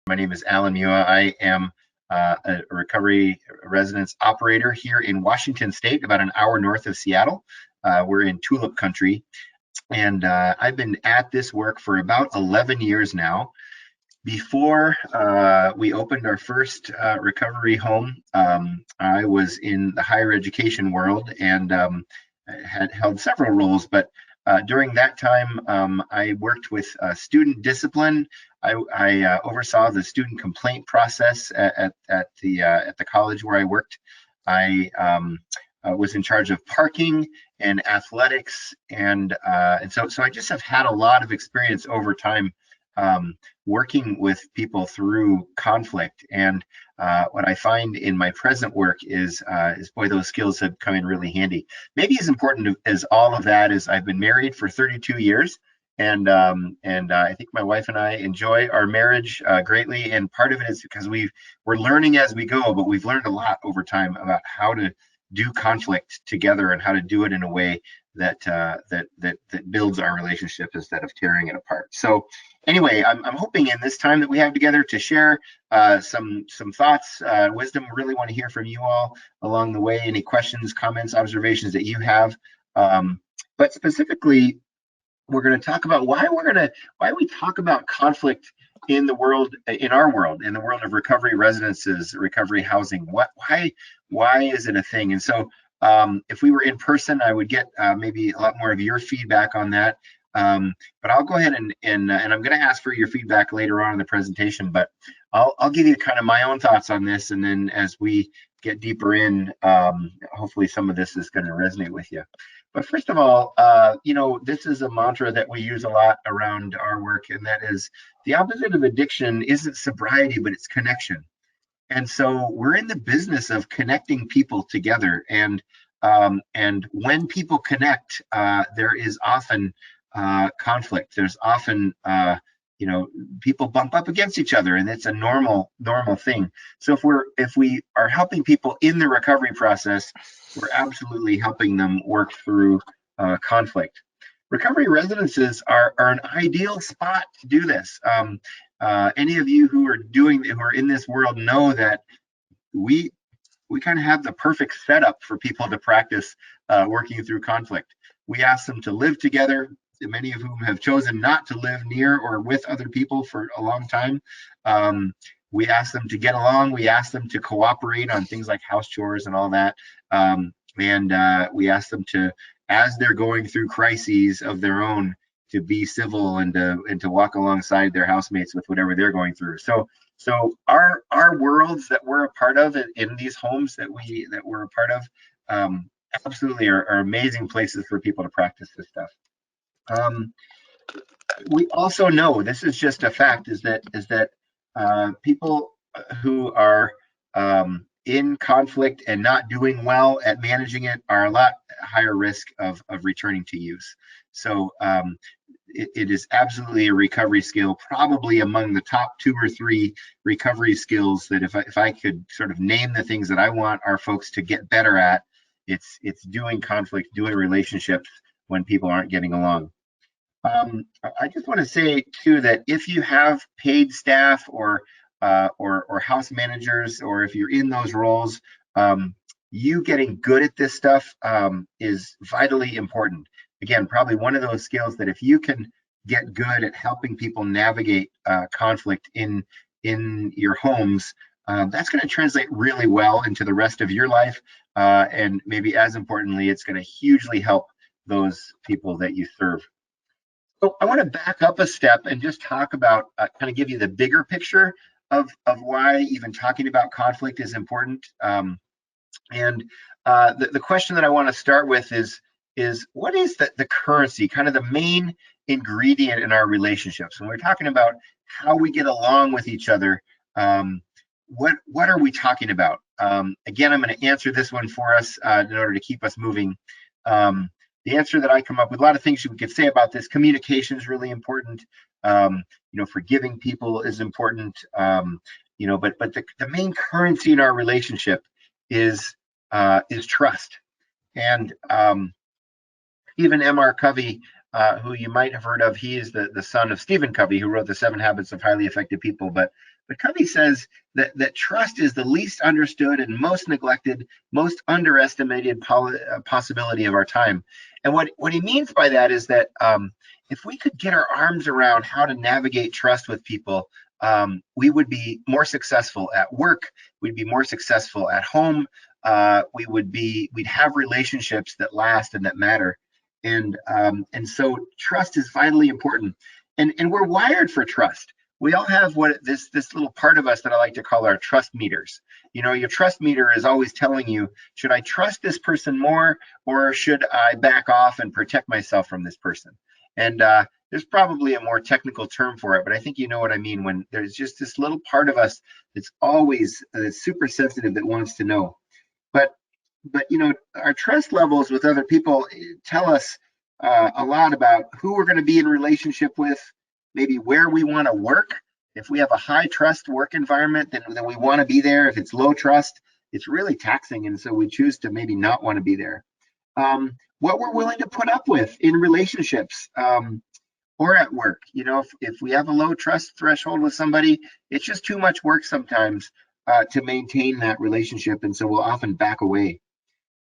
My name is Alan Muia. I am a recovery residence operator here in Washington State, about an hour north of Seattle. We're in Tulip Country, and I've been at this work for about 11 years now. Before we opened our first recovery home, I was in the higher education world and had held several roles, but during that time, I worked with student discipline. I oversaw the student complaint process at the college where I worked. I was in charge of parking and athletics, and so I just have had a lot of experience over time working with people through conflict. And what I find in my present work is boy, those skills have come in really handy. Maybe as important as all of that is I've been married for 32 years. And I think my wife and I enjoy our marriage greatly. And part of it is because we're learning as we go, but we've learned a lot over time about how to do conflict together and how to do it in a way that builds our relationship instead of tearing it apart. So anyway, I'm hoping in this time that we have together to share some thoughts, wisdom. Really want to hear from you all along the way. Any questions, comments, observations that you have. But specifically, we're going to talk about why we talk about conflict in the world, in our world, in the world of recovery residences, recovery housing. Why is it a thing? And so if we were in person, I would get maybe a lot more of your feedback on that. But I'll go ahead and I'm going to ask for your feedback later on in the presentation, but I'll give you kind of my own thoughts on this. And then as we get deeper in, hopefully some of this is going to resonate with you. But first of all, this is a mantra that we use a lot around our work, and that is the opposite of addiction isn't sobriety, but it's connection. And so we're in the business of connecting people together. And when people connect, there is often conflict. There's often people bump up against each other, and it's a normal thing. So if we are helping people in the recovery process, we're absolutely helping them work through conflict. Recovery residences are an ideal spot to do this. Any of you who are in this world know that we kind of have the perfect setup for people to practice working through conflict. We ask them to live together, many of whom have chosen not to live near or with other people for a long time. We ask them to get along. We ask them to cooperate on things like house chores and all that. And we ask them to, as they're going through crises of their own, to be civil and to walk alongside their housemates with whatever they're going through. So our worlds that we're a part of in these homes that we're a part of absolutely are amazing places for people to practice this stuff. We also know, this is just a fact, is that people who are in conflict and not doing well at managing it are a lot higher risk of returning to use. So it is absolutely a recovery skill, probably among the top 2 or 3 recovery skills that if I could sort of name the things that I want our folks to get better at, it's doing conflict, doing relationships when people aren't getting along. I just want to say too that if you have paid staff or house managers, or if you're in those roles, you getting good at this stuff is vitally important. Again, probably one of those skills that if you can get good at helping people navigate conflict in your homes, that's going to translate really well into the rest of your life, and maybe as importantly, it's going to hugely help those people that you serve. So I want to back up a step and just talk about, kind of give you the bigger picture of why even talking about conflict is important. And the question that I want to start with is what is the currency, kind of the main ingredient in our relationships? When we're talking about how we get along with each other, what are we talking about? Again, I'm going to answer this one for us in order to keep us moving. The answer that I come up with, a lot of things we could say about this. Communication is really important. Forgiving people is important. But the main currency in our relationship is trust. And Stephen M.R. Covey, who you might have heard of, he is the son of Stephen Covey, who wrote the 7 Habits of Highly Effective People. But But Covey says that trust is the least understood and most neglected, most underestimated possibility of our time. And what he means by that is that if we could get our arms around how to navigate trust with people, we would be more successful at work. We'd be more successful at home. We'd have relationships that last and that matter. And so trust is vitally important. And we're wired for trust. We all have this little part of us that I like to call our trust meters. You know, your trust meter is always telling you, should I trust this person more, or should I back off and protect myself from this person? And there's probably a more technical term for it, but I think you know what I mean when there's just this little part of us that's always super sensitive that wants to know. But you know, our trust levels with other people tell us a lot about who we're going to be in relationship with, maybe where we want to work. If we have a high trust work environment, then we want to be there. If it's low trust, it's really taxing, and so we choose to maybe not want to be there. What we're willing to put up with in relationships or at work. You know, if we have a low trust threshold with somebody, it's just too much work sometimes to maintain that relationship, and so we'll often back away.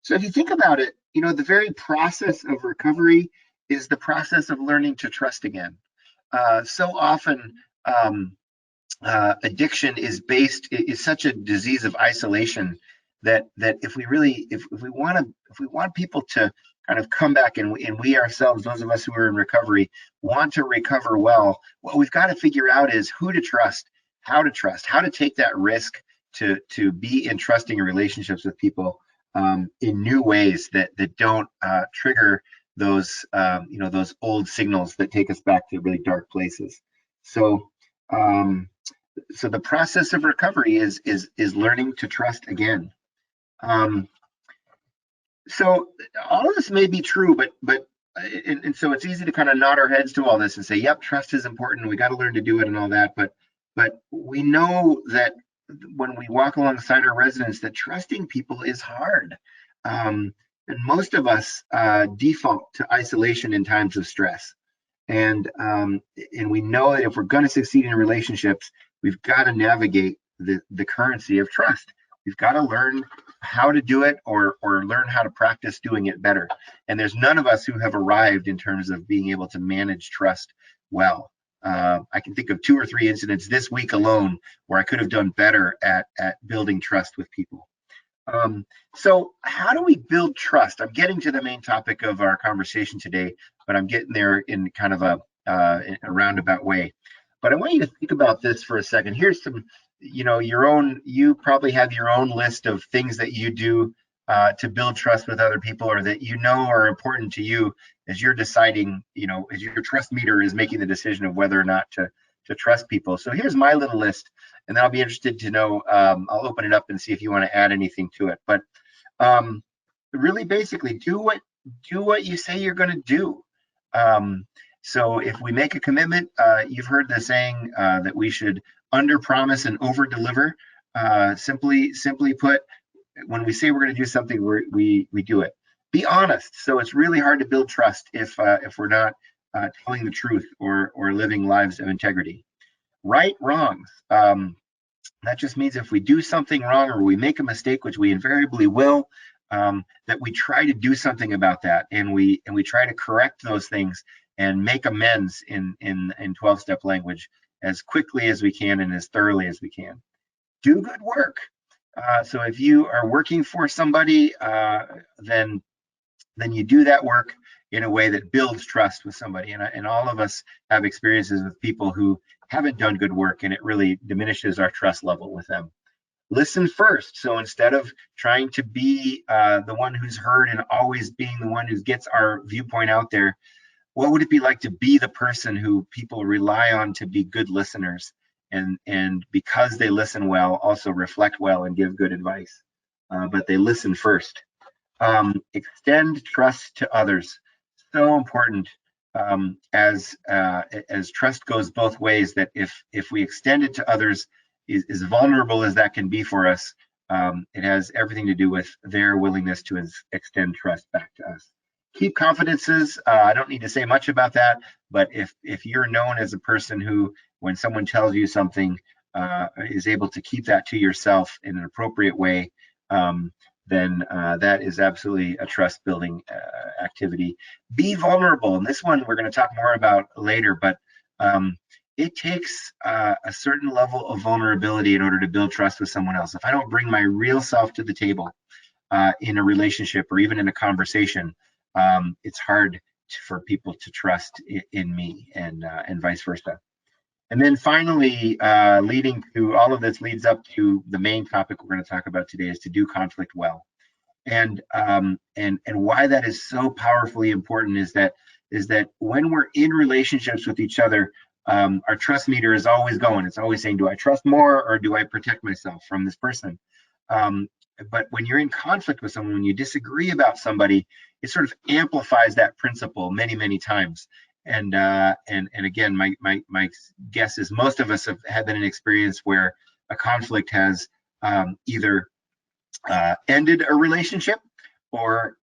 So if you think about it, you know, the very process of recovery is the process of learning to trust again. So often, addiction is such a disease of isolation that if we want people to kind of come back and we ourselves, those of us who are in recovery, want to recover well, what we've got to figure out is who to trust, how to take that risk to be in trusting relationships with people in new ways that don't trigger those those old signals that take us back to really dark places. So so the process of recovery is learning to trust again. So all of this may be true, but and so it's easy to kind of nod our heads to all this and say, yep, trust is important. We got to learn to do it and all that. But we know that when we walk alongside our residents, that trusting people is hard. And most of us default to isolation in times of stress. And we know that if we're going to succeed in relationships, we've got to navigate the currency of trust. We've got to learn how to do it or learn how to practice doing it better. And there's none of us who have arrived in terms of being able to manage trust well. I can think of 2 or 3 incidents this week alone where I could have done better at building trust with people. So how do we build trust? I'm getting to the main topic of our conversation today, but I'm getting there in kind of a roundabout way. But I want you to think about this for a second. Here's some, you know, you probably have your own list of things that you do to build trust with other people, or that you know are important to you as you're deciding, you know, as your trust meter is making the decision of whether or not to trust people. So here's my little list, and then I'll be interested to know, I'll open it up and see if you want to add anything to it. But really basically do what you say you're going to do. So if we make a commitment, you've heard the saying that we should under promise and over deliver. Simply put, when we say we're going to do something, we do it. Be honest. So it's really hard to build trust if we're not telling the truth or living lives of integrity. Right wrongs. That just means if we do something wrong or we make a mistake, which we invariably will, that we try to do something about that, and we try to correct those things and make amends in 12-step language as quickly as we can and as thoroughly as we can. Do good work. So if you are working for somebody, then you do that work in a way that builds trust with somebody. And all of us have experiences with people who haven't done good work, and it really diminishes our trust level with them. Listen first. So instead of trying to be the one who's heard and always being the one who gets our viewpoint out there, what would it be like to be the person who people rely on to be good listeners, and because they listen well, also reflect well and give good advice, but they listen first. Extend trust to others. So important, as trust goes both ways, that if we extend it to others, as vulnerable as that can be for us, it has everything to do with their willingness to extend trust back to us. Keep confidences. I don't need to say much about that, but if you're known as a person who, when someone tells you something, is able to keep that to yourself in an appropriate way, then that is absolutely a trust building activity. Be vulnerable, and this one we're going to talk more about later, but it takes a certain level of vulnerability in order to build trust with someone else. If I don't bring my real self to the table in a relationship or even in a conversation, it's hard for people to trust in me, and vice versa. And then finally, leading to all of this leads up to the main topic we're going to talk about today, is to do conflict well. And why that is so powerfully important is that when we're in relationships with each other, our trust meter is always going. It's always saying, do I trust more or do I protect myself from this person? But when you're in conflict with someone, when you disagree about somebody, it sort of amplifies that principle many, many times. And again, my guess is most of us have had an experience where a conflict has either ended a relationship, or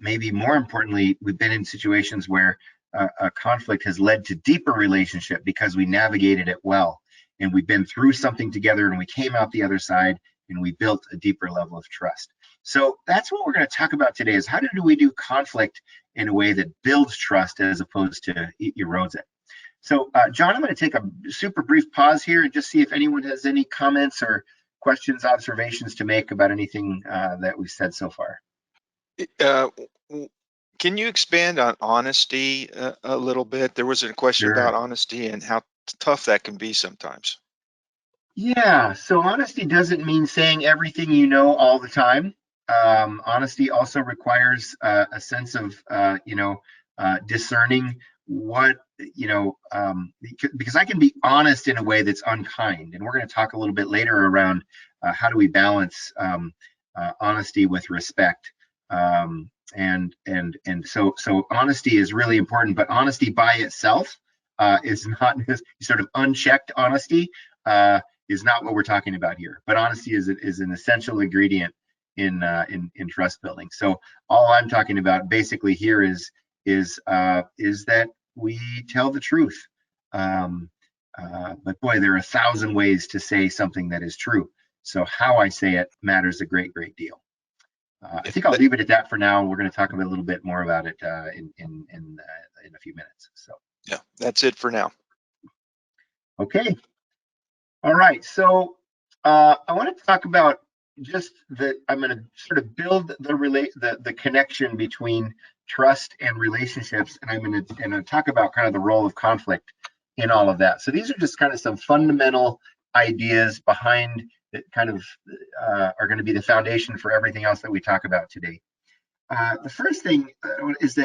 maybe more importantly, we've been in situations where a conflict has led to deeper relationship because we navigated it well, and we've been through something together, and we came out the other side, and we built a deeper level of trust. So that's what we're going to talk about today, is how do we do conflict in a way that builds trust as opposed to erodes it. So John, I'm going to take a super brief pause here and just see if anyone has any comments or questions, observations to make about anything that we've said so far. Can you expand on honesty a little bit? There was a question about honesty and how tough that can be sometimes. Yeah, so honesty doesn't mean saying everything you know all the time. Honesty also requires a sense of, discerning what, because I can be honest in a way that's unkind. And we're going to talk a little bit later around how do we balance honesty with respect. And so honesty is really important, but honesty by itself is not sort of unchecked honesty. Is not what we're talking about here. But honesty is an essential ingredient in trust building. So all I'm talking about basically here is that we tell the truth. But boy, there are 1,000 ways to say something that is true. So how I say it matters a great deal. I think I'll leave it at that for now. We're going to talk a little bit more about it in a few minutes. So yeah, that's it for now. Okay. All right, so I want to talk about just I'm going to sort of build the connection between trust and relationships, and I'm going to talk about kind of the role of conflict in all of that. So these are just kind of some fundamental ideas behind that kind of are going to be the foundation for everything else that we talk about today. The first thing is,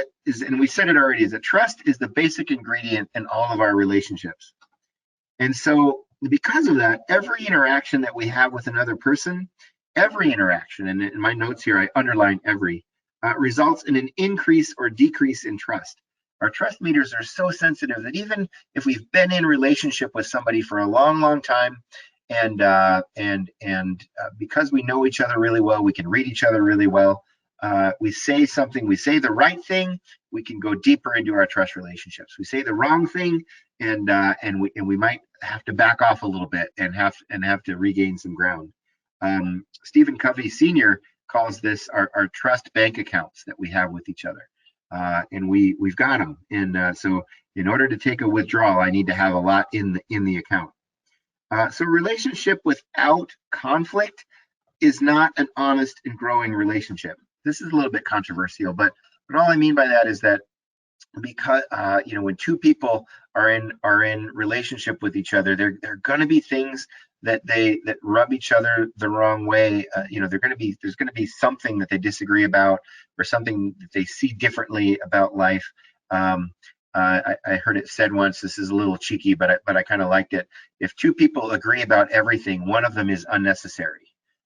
and we said it already, is that trust is the basic ingredient in all of our relationships. And so because of that, every interaction that we have with another person, every interaction, and in my notes here, I underline every, results in an increase or decrease in trust. Our trust meters are so sensitive that even if we've been in relationship with somebody for a long time, and because we know each other really well, we can read each other really well, we say something, we say the right thing, we can go deeper into our trust relationships. We say the wrong thing, and we might have to back off a little bit and have to regain some ground. Stephen Covey Sr. calls this our trust bank accounts that we have with each other, and we've got them. And so in order to take a withdrawal, I need to have a lot in the account. So relationship without conflict is not an honest and growing relationship. This is a little bit controversial, but all I mean by that is that because when two people are in relationship with each other, there are going to be things that rub each other the wrong way. There's going to be something that they disagree about, or something that they see differently about life. I heard it said once, this is a little cheeky, but I kind of liked it. If two people agree about everything, one of them is unnecessary.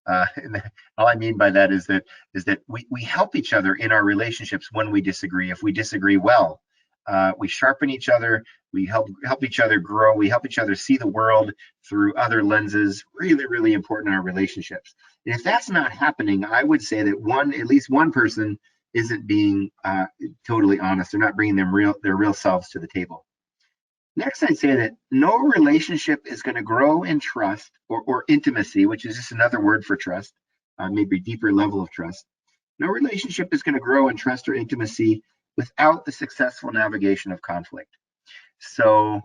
And all I mean by that is that we help each other in our relationships when we disagree. If we disagree well, we sharpen each other, we help each other grow, we help each other see the world through other lenses. Really important in our relationships. And if that's not happening, I would say that at least one person isn't being totally honest. They're not bringing their real selves to the table. Next, I'd say that no relationship is going to grow in trust or intimacy, which is just another word for trust, maybe a deeper level of trust. No relationship is going to grow in trust or intimacy without the successful navigation of conflict. So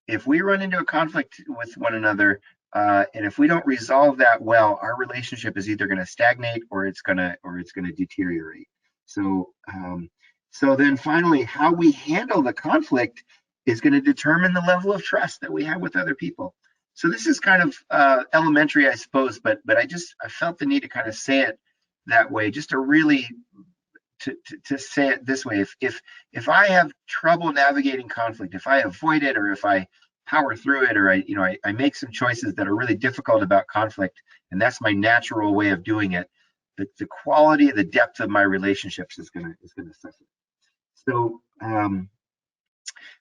if we run into a conflict with one another, and if we don't resolve that well, our relationship is either going to stagnate or it's going to deteriorate. So so then finally, how we handle the conflict is going to determine the level of trust that we have with other people. So this is kind of elementary, I suppose, but I felt the need to kind of say it that way, just to really to say it this way. If I have trouble navigating conflict, if I avoid it, or if I power through it, or I make some choices that are really difficult about conflict, and that's my natural way of doing it, the quality, the depth of my relationships is gonna suffer.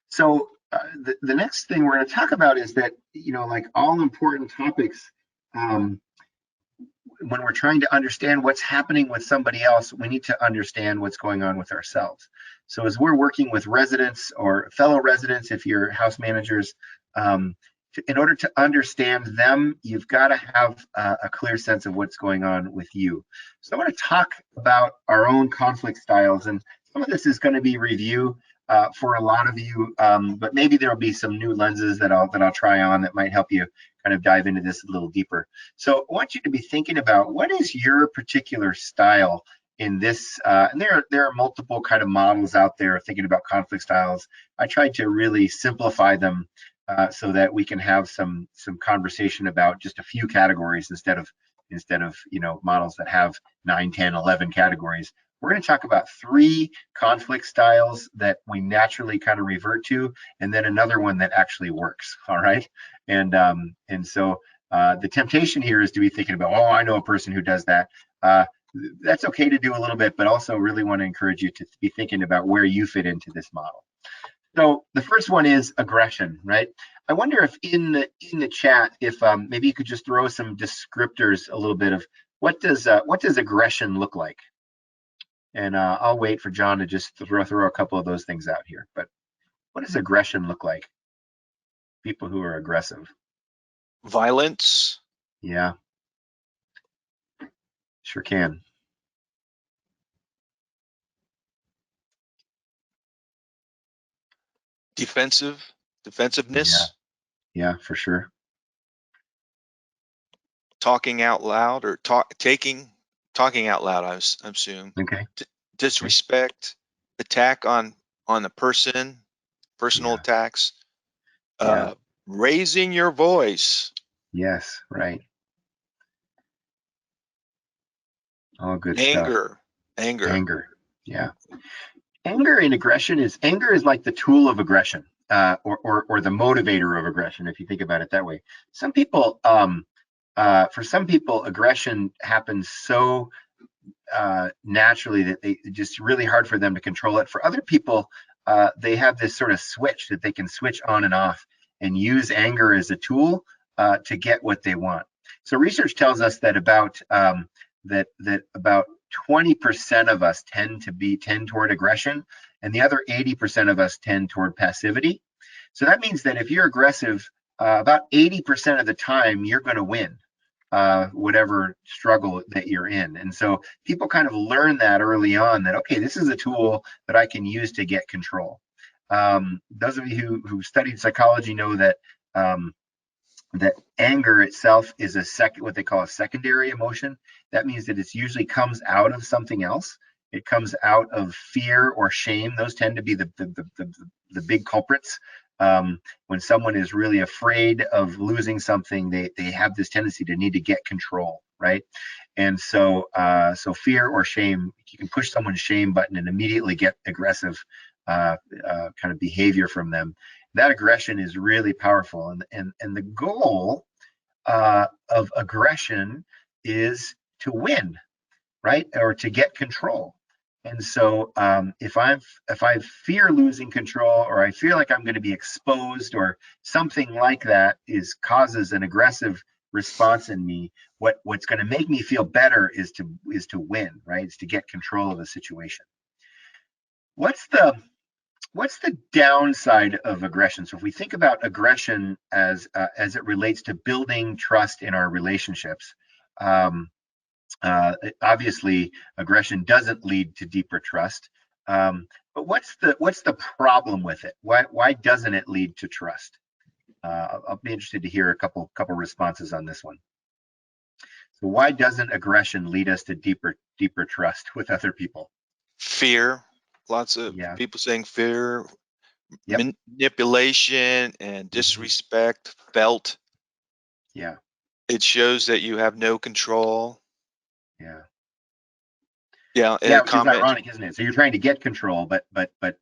So the next thing we're going to talk about is that, like all important topics, when we're trying to understand what's happening with somebody else, we need to understand what's going on with ourselves. So as we're working with residents or fellow residents, if you're house managers, in order to understand them, you've got to have a clear sense of what's going on with you. So I want to talk about our own conflict styles, and some of this is going to be review for a lot of you, but maybe there'll be some new lenses that I'll try on that might help you kind of dive into this a little deeper. So I want you to be thinking about what is your particular style in this, and there are multiple kind of models out there thinking about conflict styles. I tried to really simplify them so that we can have some conversation about just a few categories instead of models that have 9, 10, 11 categories. We're going to talk about 3 conflict styles that we naturally kind of revert to, and then another one that actually works. All right, and so the temptation here is to be thinking about, oh, I know a person who does that. That's okay to do a little bit, but also really want to encourage you to be thinking about where you fit into this model. So the first one is aggression, right? I wonder if in the chat, if maybe you could just throw some descriptors a little bit of what does aggression look like? And I'll wait for John to just throw a couple of those things out here. But what does aggression look like? People who are aggressive. Violence. Yeah, sure can. Defensiveness. Yeah, for sure. Talking out loud, or talking out loud, I assume. Okay. Disrespect, attack on the person, personal Yeah. attacks, Yeah. raising your voice. Yes. Right. All good stuff. Anger. Anger. Yeah. Anger and aggression is like the tool of aggression, or the motivator of aggression, if you think about it that way. Some people, for some people, aggression happens so naturally that it's just really hard for them to control it. For other people, they have this sort of switch that they can switch on and off and use anger as a tool to get what they want. So research tells us that about 20% of us tend toward aggression, and the other 80% of us tend toward passivity. So that means that if you're aggressive, about 80% of the time you're going to win whatever struggle that you're in. And so people kind of learn that early on, that, okay, this is a tool that I can use to get control. Those of you who studied psychology know that that anger itself is what they call a secondary emotion. That means that it usually comes out of something else. It comes out of fear or shame. Those tend to be the big culprits. When someone is really afraid of losing something, they have this tendency to need to get control, right? And so fear or shame, you can push someone's shame button and immediately get aggressive kind of behavior from them. That aggression is really powerful, and the goal of aggression is to win, right, or to get control. And so if I fear losing control, or I feel like I'm going to be exposed, or something like that causes an aggressive response in me, what's going to make me feel better is to win, right? It's to get control of the situation. What's the what's the downside of aggression? So if we think about aggression as it relates to building trust in our relationships, um, obviously aggression doesn't lead to deeper trust. But what's the problem with it? Why doesn't it lead to trust? I'll be interested to hear a couple responses on this one. So why doesn't aggression lead us to deeper trust with other people? Fear. Lots of people saying fear, manipulation, and disrespect felt. Yeah. It shows that you have no control. Yeah. Yeah. Yeah, which is ironic, isn't it? So you're trying to get control, but the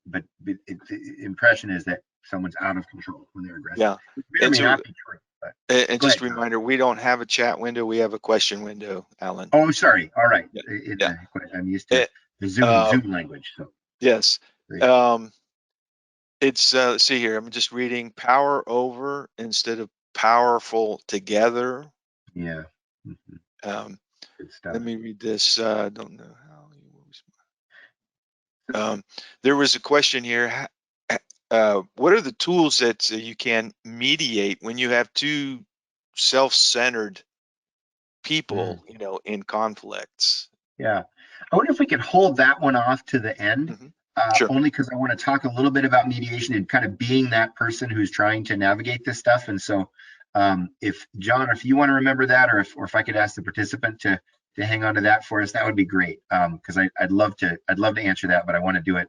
impression is that someone's out of control when they're aggressive. Yeah. Which may or may not be true. But and just a reminder, we don't have a chat window. We have a question window, Alan. Oh, sorry. All right. Yeah. I'm used to the Zoom language. So yes. It's let's see here. I'm just reading power over instead of powerful together. Yeah. Good stuff. Let me read this. I don't know how. There was a question here. What are the tools that you can mediate when you have two self-centered people, in conflicts? Yeah. I wonder if we could hold that one off to the end. Sure. Only because I want to talk a little bit about mediation and kind of being that person who's trying to navigate this stuff. And so, if John, if you want to remember that, or if I could ask the participant to hang on to that for us, that would be great. Because I'd love to answer that, but I want to do it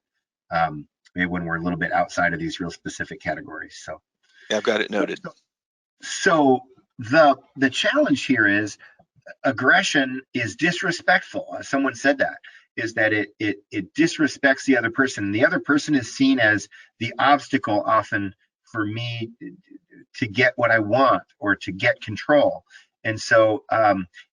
maybe when we're a little bit outside of these real specific categories. So yeah, I've got it noted. So the challenge here is aggression is disrespectful. Someone said that is that it disrespects the other person, and the other person is seen as the obstacle often for me to get what I want or to get control. And so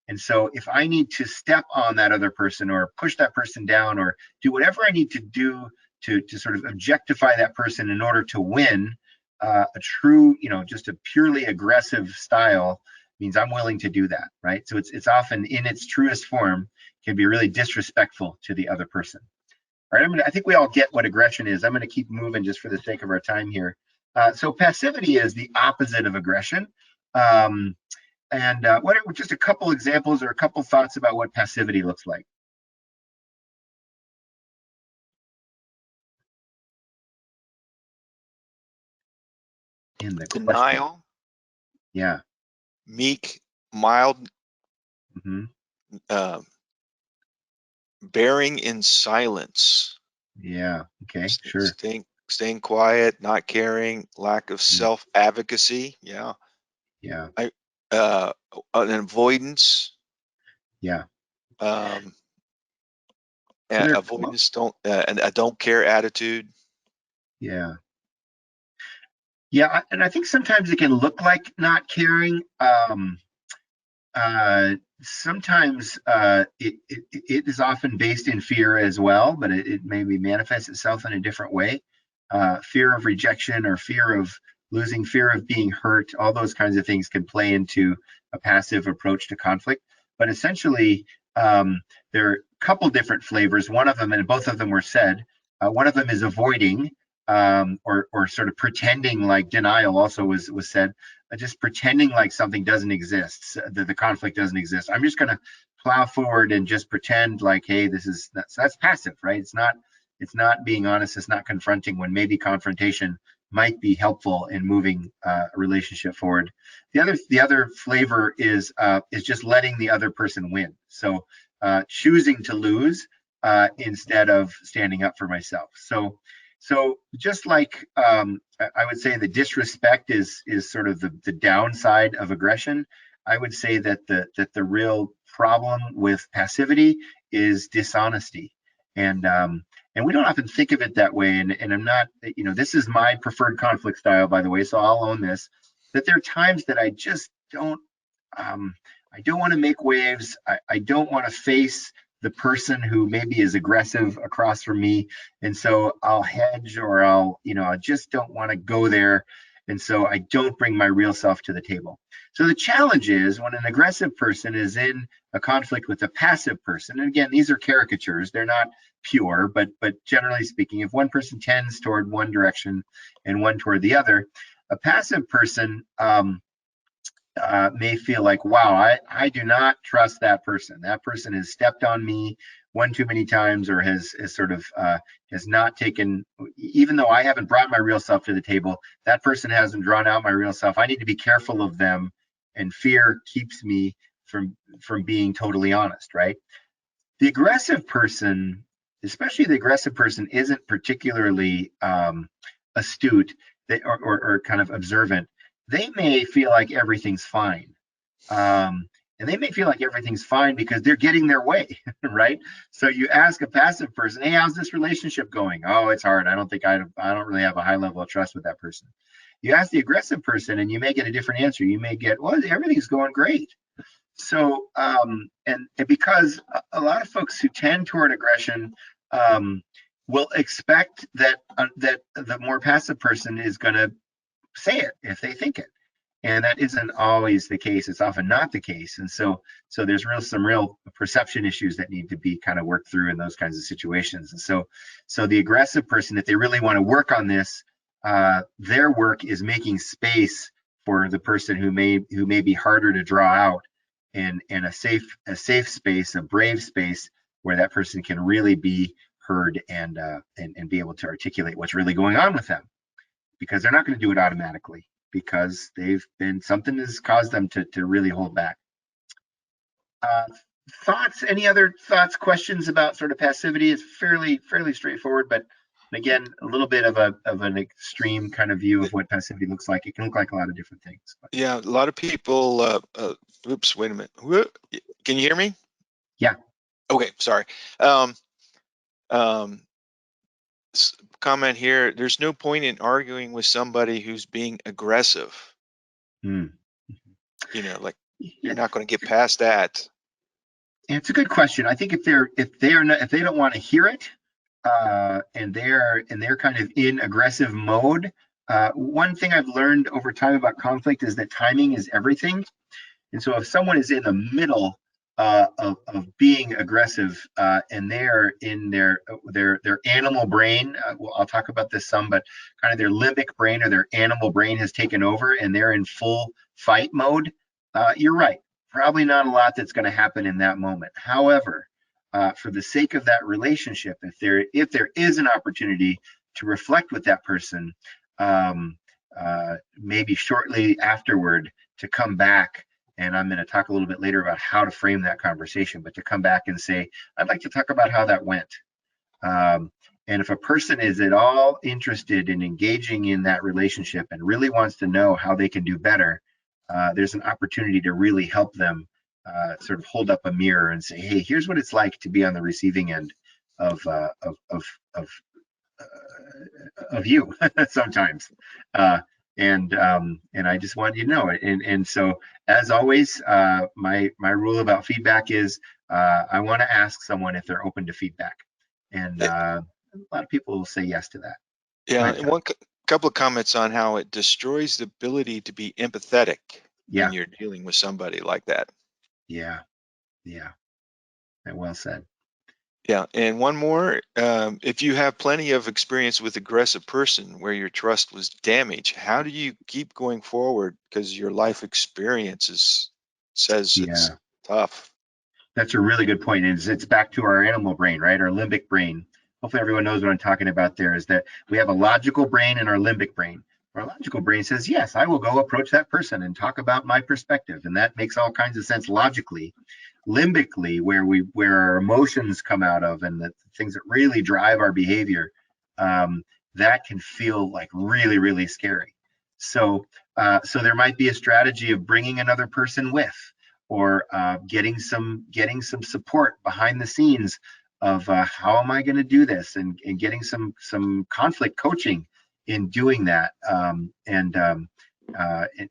if I need to step on that other person or push that person down or do whatever I need to do to sort of objectify that person in order to win, a true, just a purely aggressive style means I'm willing to do that, right? So it's often in its truest form can be really disrespectful to the other person. All right, I think we all get what aggression is. I'm going to keep moving just for the sake of our time here. So passivity is the opposite of aggression. And what are just a couple examples or a couple thoughts about what passivity looks like? In the denial. Question. Yeah. Meek, mild. Bearing in silence. Yeah. Okay. Sure. Staying quiet, not caring, lack of self-advocacy. Yeah. Yeah. An avoidance. Yeah. Avoidance, and a don't care attitude. Yeah. Yeah, and I think sometimes it can look like not caring. Sometimes it is often based in fear as well, but it maybe manifests itself in a different way. Fear of rejection or fear of losing, fear of being hurt, all those kinds of things can play into a passive approach to conflict. But essentially, there are a couple different flavors. One of them, and both of them were said, one of them is avoiding, or sort of pretending, like denial also was said, just pretending like something doesn't exist, that the conflict doesn't exist. I'm just going to plow forward and just pretend like, hey, that's passive, right? It's not being honest. It's not confronting when maybe confrontation might be helpful in moving a relationship forward. The other flavor is just letting the other person win. So choosing to lose instead of standing up for myself. So just like I would say the disrespect is sort of the downside of aggression, I would say that the real problem with passivity is dishonesty. And we don't often think of it that way. And I'm not, this is my preferred conflict style, by the way, so I'll own this, that there are times that I just don't want to make waves. I don't want to face the person who maybe is aggressive across from me, and so I'll hedge, or I just don't want to go there. And so I don't bring my real self to the table. So the challenge is when an aggressive person is in a conflict with a passive person, and again, these are caricatures, they're not pure, but generally speaking, if one person tends toward one direction and one toward the other, a passive person may feel like, wow, I do not trust that person. That person has stepped on me one too many times, or has sort of has not taken, even though I haven't brought my real self to the table, that person hasn't drawn out my real self. I need to be careful of them, and fear keeps me from being totally honest, right? The aggressive person, especially the aggressive person, isn't particularly astute, or kind of observant. They may feel like everything's fine. And they may feel like everything's fine because they're getting their way, right? So you ask a passive person, hey, how's this relationship going? Oh, it's hard. I don't really have a high level of trust with that person. You ask the aggressive person and you may get a different answer. You may get, well, everything's going great. So, and because a lot of folks who tend toward aggression will expect that that the more passive person is going to say it if they think it, and that isn't always the case. It's often not the case, and so there's some real perception issues that need to be kind of worked through in those kinds of situations. And so the aggressive person, if they really want to work on this, their work is making space for the person who may be harder to draw out, and a safe space, a brave space where that person can really be heard, and be able to articulate what's really going on with them, because they're not going to do it automatically, because something has caused them to really hold back. Thoughts? Any other thoughts, questions about sort of passivity? It's fairly straightforward, but again, a little bit of an extreme kind of view of what passivity looks like. It can look like a lot of different things. Yeah, a lot of people. Oops, wait a minute. Can you hear me? Yeah. Okay, sorry. Comment here. There's no point in arguing with somebody who's being aggressive. Hmm. Like you're not going to get past that. It's a good question. I think if they don't want to hear it, and they're kind of in aggressive mode. One thing I've learned over time about conflict is that timing is everything. And so if someone is in the middle of being aggressive, and they're in their animal brain, well, I'll talk about this some, but kind of their limbic brain or their animal brain has taken over and they're in full fight mode, you're right. Probably not a lot that's going to happen in that moment. However, for the sake of that relationship, if there is an opportunity to reflect with that person, maybe shortly afterward, to come back, and I'm going to talk a little bit later about how to frame that conversation, but to come back and say, I'd like to talk about how that went. And if a person is at all interested in engaging in that relationship and really wants to know how they can do better, there's an opportunity to really help them sort of hold up a mirror and say, hey, here's what it's like to be on the receiving end of you sometimes. And I just wanted you to know it. And so, as always, my rule about feedback is I want to ask someone if they're open to feedback, and a lot of people will say yes to that. Yeah, and one couple of comments on how it destroys the ability to be empathetic when you're dealing with somebody like that. Yeah, well said. Yeah, and one more, if you have plenty of experience with aggressive person where your trust was damaged, how do you keep going forward? Because your life experiences says it's tough. That's a really good point. It's back to our animal brain, right? Our limbic brain. Hopefully everyone knows what I'm talking about there, is that we have a logical brain and our limbic brain. Our logical brain says, yes, I will go approach that person and talk about my perspective. And that makes all kinds of sense logically. Limbically, where our emotions come out of, and the things that really drive our behavior, that can feel like really, really scary. So there might be a strategy of bringing another person with, or getting some support behind the scenes of how am I going to do this, and getting some conflict coaching in doing that. And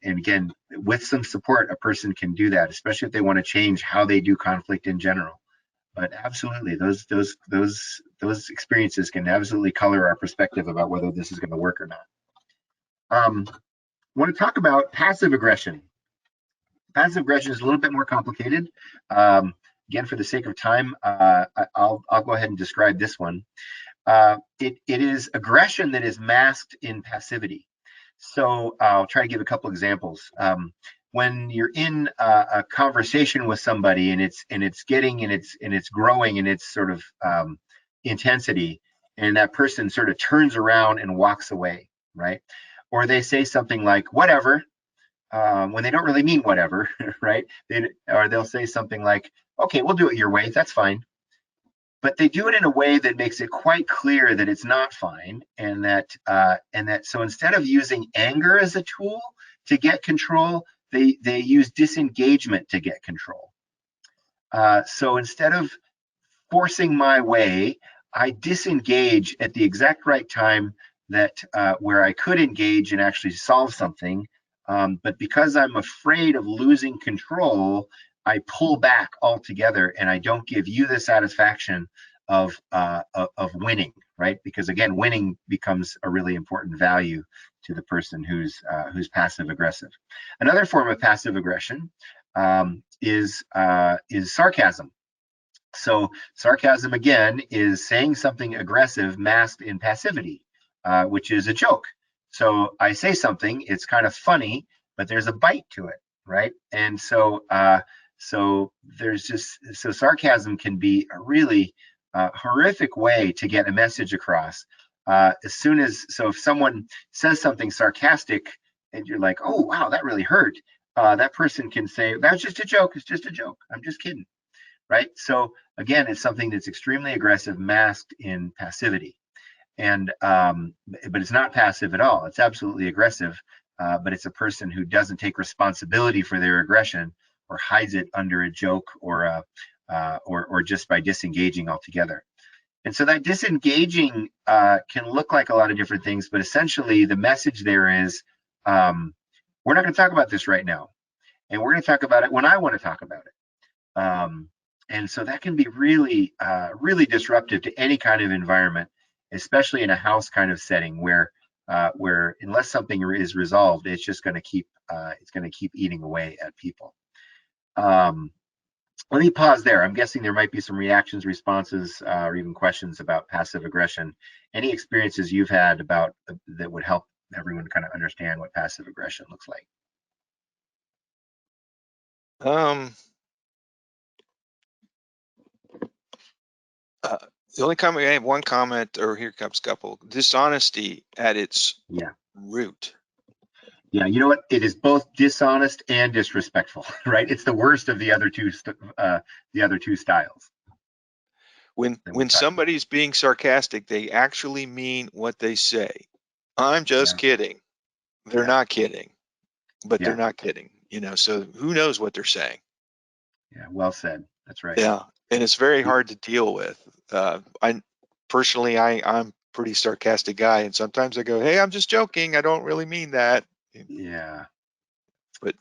again, with some support, a person can do that, especially if they want to change how they do conflict in general. But absolutely, those experiences can absolutely color our perspective about whether this is going to work or not. want to talk about passive aggression. Passive aggression is a little bit more complicated. Again, for the sake of time, I'll go ahead and describe this one. It is aggression that is masked in passivity. So I'll try to give a couple examples. When you're in a conversation with somebody and it's growing in its sort of intensity, and that person sort of turns around and walks away, right? Or they say something like "whatever," when they don't really mean whatever, right? Or they'll say something like, "Okay, we'll do it your way. That's fine." But they do it in a way that makes it quite clear that it's not fine, and that so instead of using anger as a tool to get control, they use disengagement to get control. So instead of forcing my way, I disengage at the exact right time that where I could engage and actually solve something. But because I'm afraid of losing control, I pull back altogether and I don't give you the satisfaction of winning, right? Because again, winning becomes a really important value to the person who's passive aggressive. Another form of passive aggression is sarcasm. So sarcasm, again, is saying something aggressive masked in passivity, which is a joke. So I say something, it's kind of funny, but there's a bite to it, right? And so sarcasm can be a really horrific way to get a message across. If someone says something sarcastic and you're like, oh wow, that really hurt, that person can say, that's just a joke, it's just a joke, I'm just kidding, right? So again, it's something that's extremely aggressive, masked in passivity. And but it's not passive at all. It's absolutely aggressive, but it's a person who doesn't take responsibility for their aggression or hides it under a joke or just by disengaging altogether. And so that disengaging can look like a lot of different things, but essentially the message there is, we're not going to talk about this right now, and we're going to talk about it when I want to talk about it. And so that can be really, really disruptive to any kind of environment, especially in a house kind of setting where unless something is resolved, it's just going to keep eating away at people. Let me pause there. I'm guessing there might be some reactions, responses, or even questions about passive aggression. Any experiences you've had about that would help everyone kind of understand what passive aggression looks like? The only comment, I have one comment, or here comes a couple. Dishonesty at its root. Yeah, you know what? It is both dishonest and disrespectful, right? It's the worst of the other two styles. When somebody's being sarcastic, they actually mean what they say. I'm just kidding. They're not kidding, but they're not kidding. So who knows what they're saying? Yeah, well said. That's right. Yeah, and it's very hard to deal with. I'm pretty sarcastic guy, and sometimes I go, "Hey, I'm just joking. I don't really mean that." Yeah. But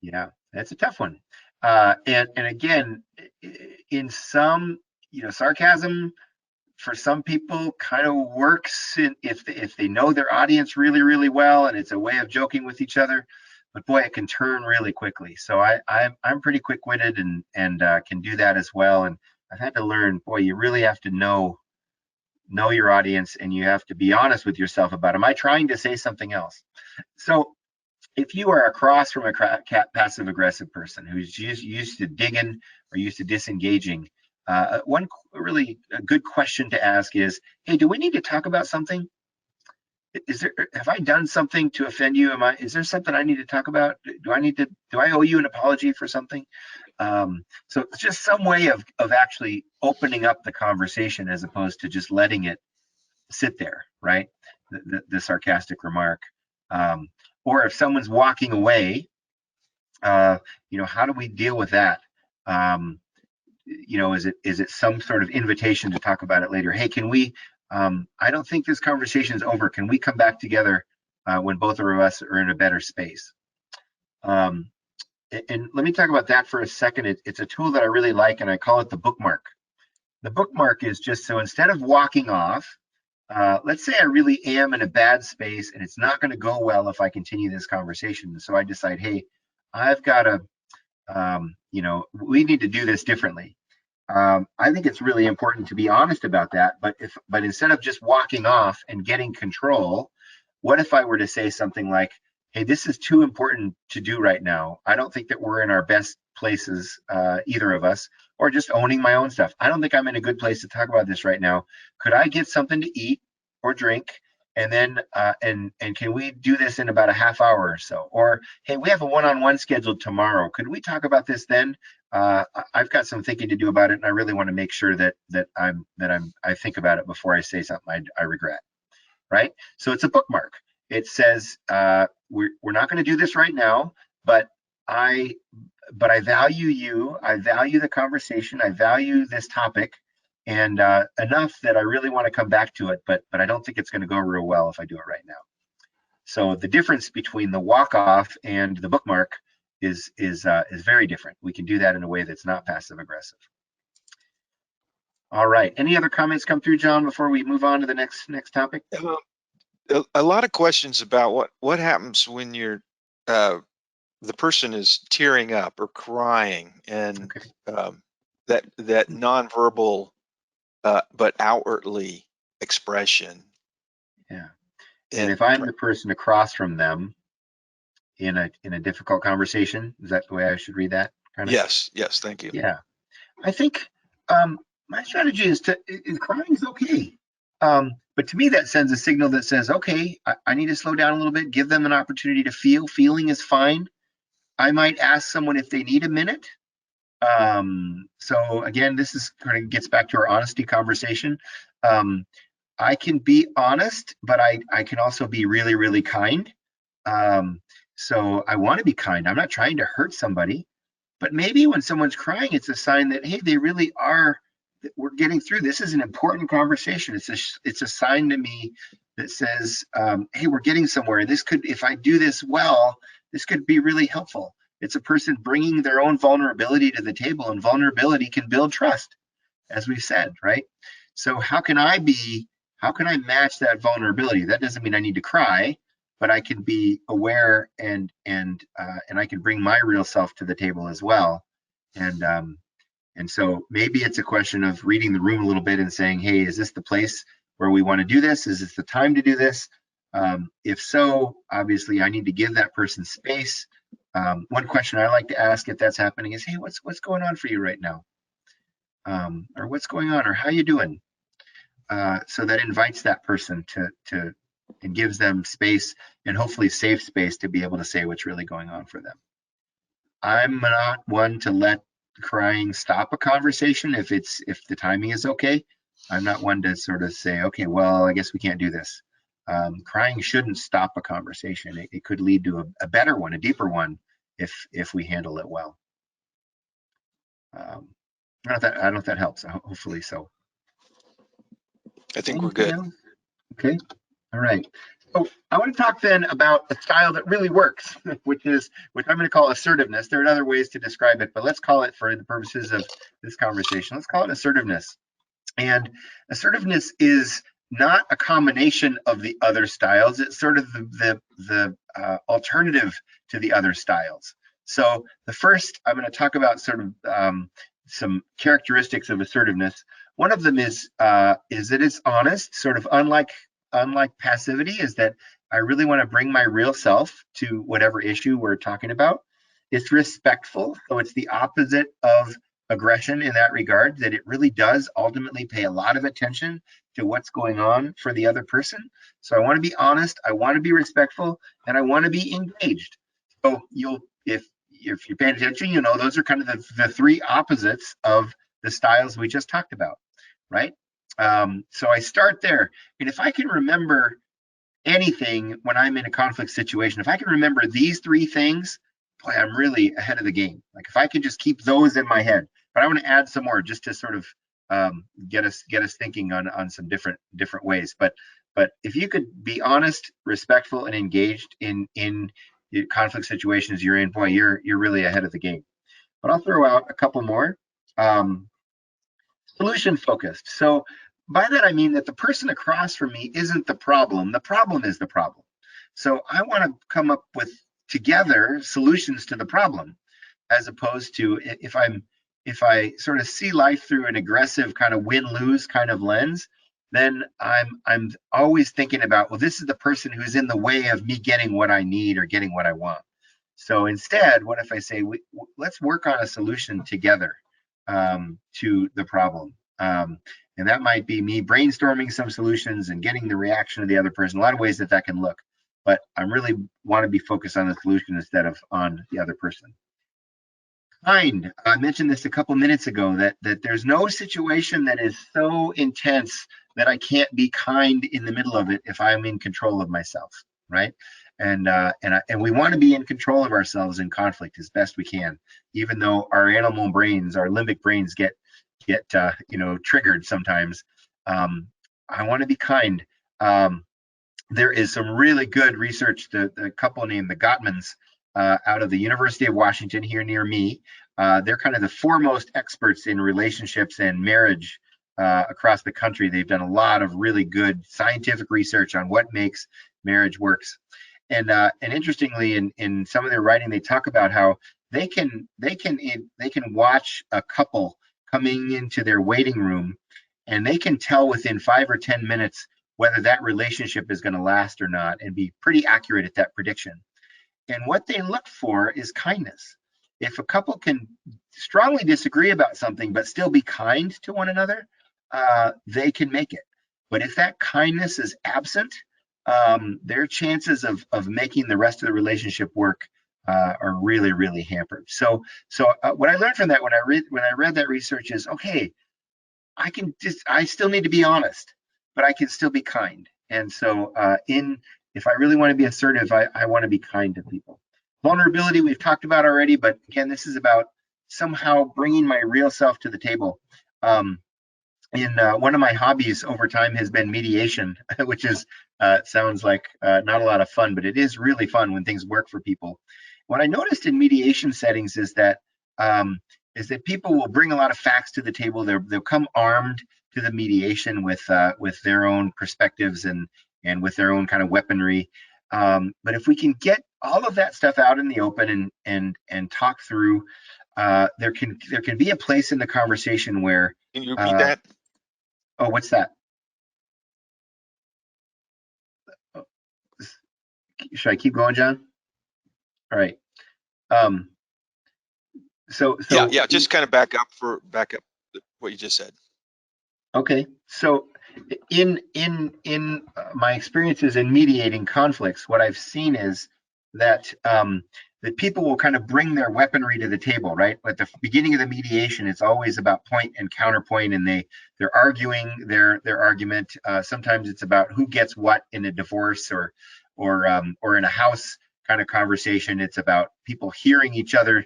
yeah, that's a tough one. And again, in some, sarcasm for some people kind of works if they know their audience really, really well, and it's a way of joking with each other. But boy, it can turn really quickly. So I'm pretty quick-witted and can do that as well. And I've had to learn, boy, you really have to know your audience, and you have to be honest with yourself about, am I trying to say something else? So if you are across from a passive aggressive person who's used to digging or used to disengaging, one really good question to ask is, hey, do we need to talk about something? Have I done something to offend you? Is there something I need to talk about? Do I owe you an apology for something? So it's just some way of actually opening up the conversation as opposed to just letting it sit there, right? The sarcastic remark. Or if someone's walking away, how do we deal with that? Is it some sort of invitation to talk about it later? Hey, can we, I don't think this conversation is over. Can we come back together when both of us are in a better space? And let me talk about that for a second. It's a tool that I really like, and I call it the bookmark. The bookmark is just so instead of walking off, let's say I really am in a bad space and it's not going to go well if I continue this conversation. So I decide, hey, I've got to, we need to do this differently. I think it's really important to be honest about that. But instead of just walking off and getting control, what if I were to say something like, "Hey, this is too important to do right now. I don't think that we're in our best places, either of us, or just owning my own stuff. I don't think I'm in a good place to talk about this right now. Could I get something to eat or drink?" And then and can we do this in about a half hour or so? Or hey, we have a one-on-one scheduled tomorrow. Could we talk about this then? I've got some thinking to do about it, and I really want to make sure that I think about it before I say something I regret. Right? So it's a bookmark. It says we're not going to do this right now, but I value you. I value the conversation. I value this topic, and enough that I really want to come back to it. But I don't think it's going to go real well if I do it right now. So the difference between the walk off and the bookmark is very different. We can do that in a way that's not passive aggressive. All right. Any other comments come through, John, before we move on to the next topic? A lot of questions about what happens when you're the person is tearing up or crying, and Okay. that nonverbal but outwardly expression. Yeah. And if I'm the person across from them in a difficult conversation, is that the way I should read that? Kind of. Yes, thank you. Yeah. I think my strategy is crying is okay. But to me, that sends a signal that says, okay, I need to slow down a little bit, give them an opportunity to feel. Feeling is fine. I might ask someone if they need a minute. So again, this is kind of gets back to our honesty conversation. I can be honest, but I can also be really, really kind. So I want to be kind. I'm not trying to hurt somebody. But maybe when someone's crying, it's a sign that, hey, they really are, that we're getting through. This is an important conversation. It's a sign to me that says, hey, we're getting somewhere. This could, if I do this well, this could be really helpful. It's a person bringing their own vulnerability to the table, and vulnerability can build trust, as we've said, right? So how can I match that vulnerability? That doesn't mean I need to cry, but I can be aware and I can bring my real self to the table as well. And so maybe it's a question of reading the room a little bit and saying, hey, is this the place where we want to do this? Is this the time to do this? If so, obviously I need to give that person space. One question I like to ask if that's happening is, hey, what's going on for you right now? Or what's going on, or how you doing? So that invites that person to and gives them space, and hopefully safe space, to be able to say what's really going on for them. I'm not one to let crying stop a conversation if the timing is okay. I'm not one to sort of say, okay, well, I guess we can't do this. Crying shouldn't stop a conversation. It could lead to a better one, a deeper one, if we handle it well. I don't know if that helps. Hopefully so. I think we're good. Else? Okay. All right. So I want to talk then about a style that really works, which I'm going to call assertiveness. There are other ways to describe it, but let's call it, for the purposes of this conversation, let's call it assertiveness. And assertiveness is not a combination of the other styles. It's sort of the alternative to the other styles. So the first, I'm going to talk about sort of some characteristics of assertiveness. One of them is that it's honest, sort of unlike passivity, is that I really want to bring my real self to whatever issue we're talking about. It's respectful, so it's the opposite of aggression in that regard, that it really does ultimately pay a lot of attention to what's going on for the other person. So I want to be honest, I want to be respectful, and I want to be engaged. So if you're paying attention, you know those are kind of the three opposites of the styles we just talked about, right? So I start there. And if I can remember anything when I'm in a conflict situation, if I can remember these three things, boy, I'm really ahead of the game. Like if I can just keep those in my head. But I want to add some more just to sort of get us thinking on some different ways. But if you could be honest, respectful, and engaged in conflict situations you're in, boy, you're really ahead of the game. But I'll throw out a couple more. Solution focused. So by that I mean that the person across from me isn't the problem. The problem is the problem. So I want to come up with together solutions to the problem, as opposed to if I sort of see life through an aggressive kind of win-lose kind of lens, then I'm always thinking about, well, this is the person who's in the way of me getting what I need or getting what I want. So instead, what if I say, let's work on a solution together to the problem? And that might be me brainstorming some solutions and getting the reaction of the other person. A lot of ways that that can look, but I really want to be focused on the solution instead of on the other person. Kind. I mentioned this a couple minutes ago that there's no situation that is so intense that I can't be kind in the middle of it if I'm in control of myself, right? And we want to be in control of ourselves in conflict as best we can, even though our animal brains, our limbic brains, get triggered sometimes. I want to be kind. There is some really good research. The couple named the Gottmans out of the University of Washington here near me. They're kind of the foremost experts in relationships and marriage across the country. They've done a lot of really good scientific research on what makes marriage works. And interestingly, in some of their writing, they talk about how they can watch a couple coming into their waiting room, and they can tell within 5 or 10 minutes whether that relationship is going to last or not, and be pretty accurate at that prediction. And what they look for is kindness. If a couple can strongly disagree about something but still be kind to one another, they can make it. But if that kindness is absent, their chances of making the rest of the relationship work are really, really hampered. So what I learned from that when I read that research is, okay, I still need to be honest, but I can still be kind. And so if I really want to be assertive, I want to be kind to people. Vulnerability we've talked about already, but again, this is about somehow bringing my real self to the table. One of my hobbies over time has been mediation, which is sounds like not a lot of fun, but it is really fun when things work for people. What I noticed in mediation settings is that people will bring a lot of facts to the table. They'll come armed to the mediation with their own perspectives and with their own kind of weaponry. But if we can get all of that stuff out in the open and talk through, there can be a place in the conversation where. Can you repeat that? Oh, what's that? Should I keep going, John? All right. So yeah. Just kind of back up what you just said. Okay. So in my experiences in mediating conflicts, what I've seen is that that people will kind of bring their weaponry to the table, right? At the beginning of the mediation, it's always about point and counterpoint, and they're arguing their argument. Sometimes it's about who gets what in a divorce or in a house kind of conversation. It's about people hearing each other,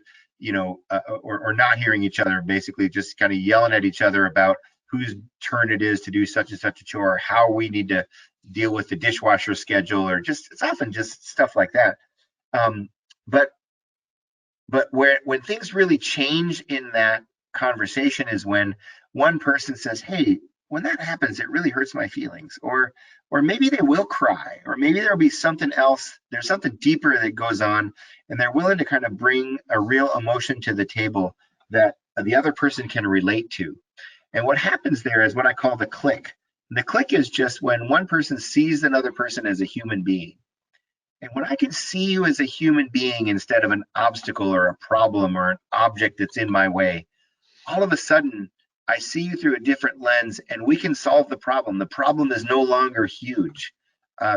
or not hearing each other, basically just kind of yelling at each other about whose turn it is to do such and such a chore, how we need to deal with the dishwasher schedule, or it's often just stuff like that. But when things really change in that conversation is when one person says, hey, when that happens, it really hurts my feelings, or maybe they will cry, or maybe there'll be something else, there's something deeper that goes on, and they're willing to kind of bring a real emotion to the table that the other person can relate to. And what happens there is what I call the click. And the click is just when one person sees another person as a human being. And when I can see you as a human being instead of an obstacle or a problem or an object that's in my way, all of a sudden I see you through a different lens and we can solve the problem. The problem is no longer huge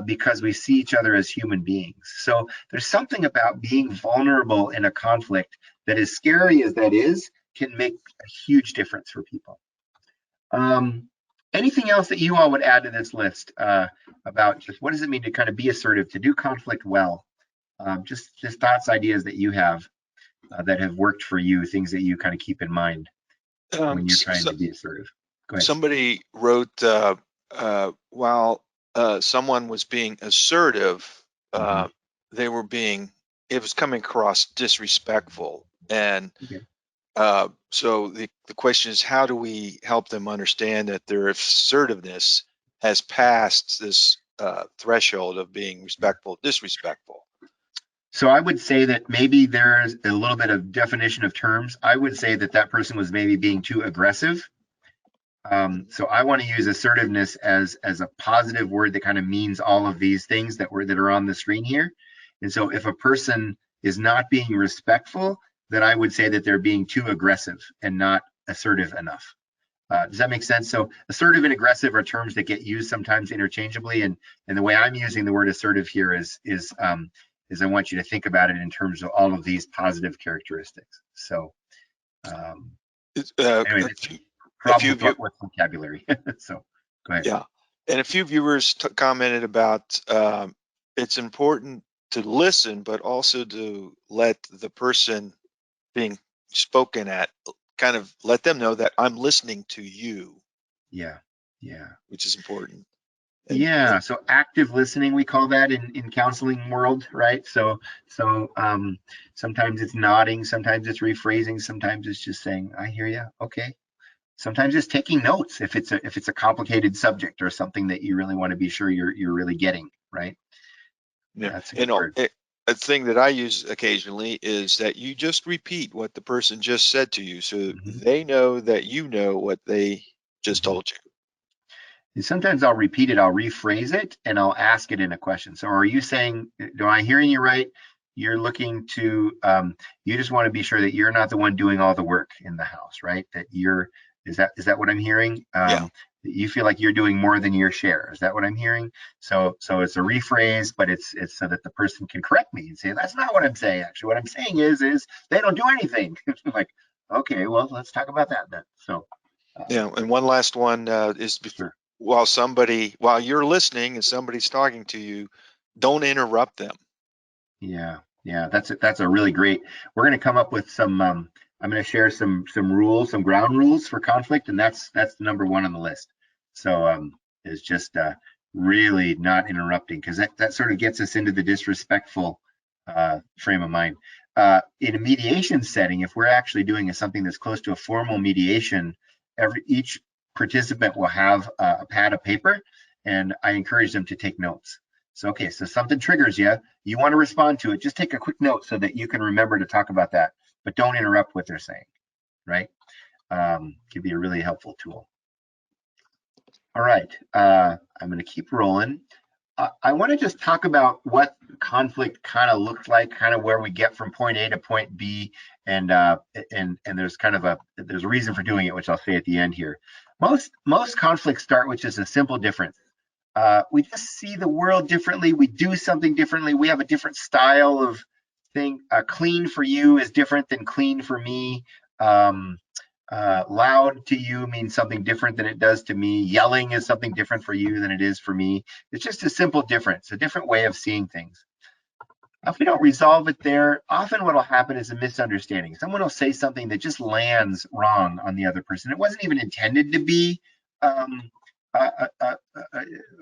because we see each other as human beings. So there's something about being vulnerable in a conflict that, as scary as that is, can make a huge difference for people. Anything else that you all would add to this list about just what does it mean to kind of be assertive, to do conflict well? Just thoughts, ideas that you have that have worked for you, things that you kind of keep in mind when you're trying to be assertive. Go ahead. Somebody wrote while someone was being assertive, it was coming across disrespectful, and So the question is, how do we help them understand that their assertiveness has passed this threshold of being respectful, disrespectful? So I would say that maybe there's a little bit of definition of terms. I would say that that person was maybe being too aggressive. So I want to use assertiveness as a positive word that kind of means all of these things that are on the screen here. And so if a person is not being respectful, then I would say that they're being too aggressive and not assertive enough. Does that make sense? So assertive and aggressive are terms that get used sometimes interchangeably, and the way I'm using the word assertive here is I want you to think about it in terms of all of these positive characteristics. So anyway, A few, problem with vocabulary. So go ahead. Yeah, and a few viewers commented about it's important to listen, but also to let the person being spoken at kind of let them know that I'm listening to you. Yeah, which is important. Yeah, so active listening, we call that in counseling world, right? So sometimes it's nodding, sometimes it's rephrasing, sometimes it's just saying, I hear you, okay. Sometimes it's taking notes if it's a complicated subject or something that you really want to be sure you're really getting, right? Yeah, That's a good word. A thing that I use occasionally is that you just repeat what the person just said to you, so they know that you know what they just told you. And sometimes I'll repeat it, I'll rephrase it, and I'll ask it in a question. So are you saying, do I hearing you right? You're looking to, you just want to be sure that you're not the one doing all the work in the house, right? That you're, is that what I'm hearing? Yeah. You feel like you're doing more than your share. Is that what I'm hearing? So it's a rephrase, but it's so that the person can correct me and say, that's not what I'm saying. Actually, what I'm saying is they don't do anything. Like, okay, well, let's talk about that then. So yeah, and one last one is sure. while you're listening and somebody's talking to you, don't interrupt them. Yeah, that's a really great. We're going to come up with some. I'm going to share some rules, some ground rules for conflict, and that's number one on the list. So is just really not interrupting, because that sort of gets us into the disrespectful frame of mind. In a mediation setting, if we're actually doing something that's close to a formal mediation, each participant will have a pad of paper, and I encourage them to take notes. So okay, so something triggers you. You want to respond to it. Just take a quick note so that you can remember to talk about that, but don't interrupt what they're saying, right? Can be a really helpful tool. All right, I'm going to keep rolling. I want to just talk about what conflict kind of looks like, kind of where we get from point A to point B, and there's kind of there's a reason for doing it, which I'll say at the end here. Most conflicts start with just a simple difference. We just see the world differently. We do something differently. We have a different style of thing. Clean for you is different than clean for me. Loud to you means something different than it does to me. Yelling is something different for you than it is for me. It's just a simple difference, a different way of seeing things. If we don't resolve it there, often what will happen is a misunderstanding. Someone will say something that just lands wrong on the other person. It wasn't even intended to be a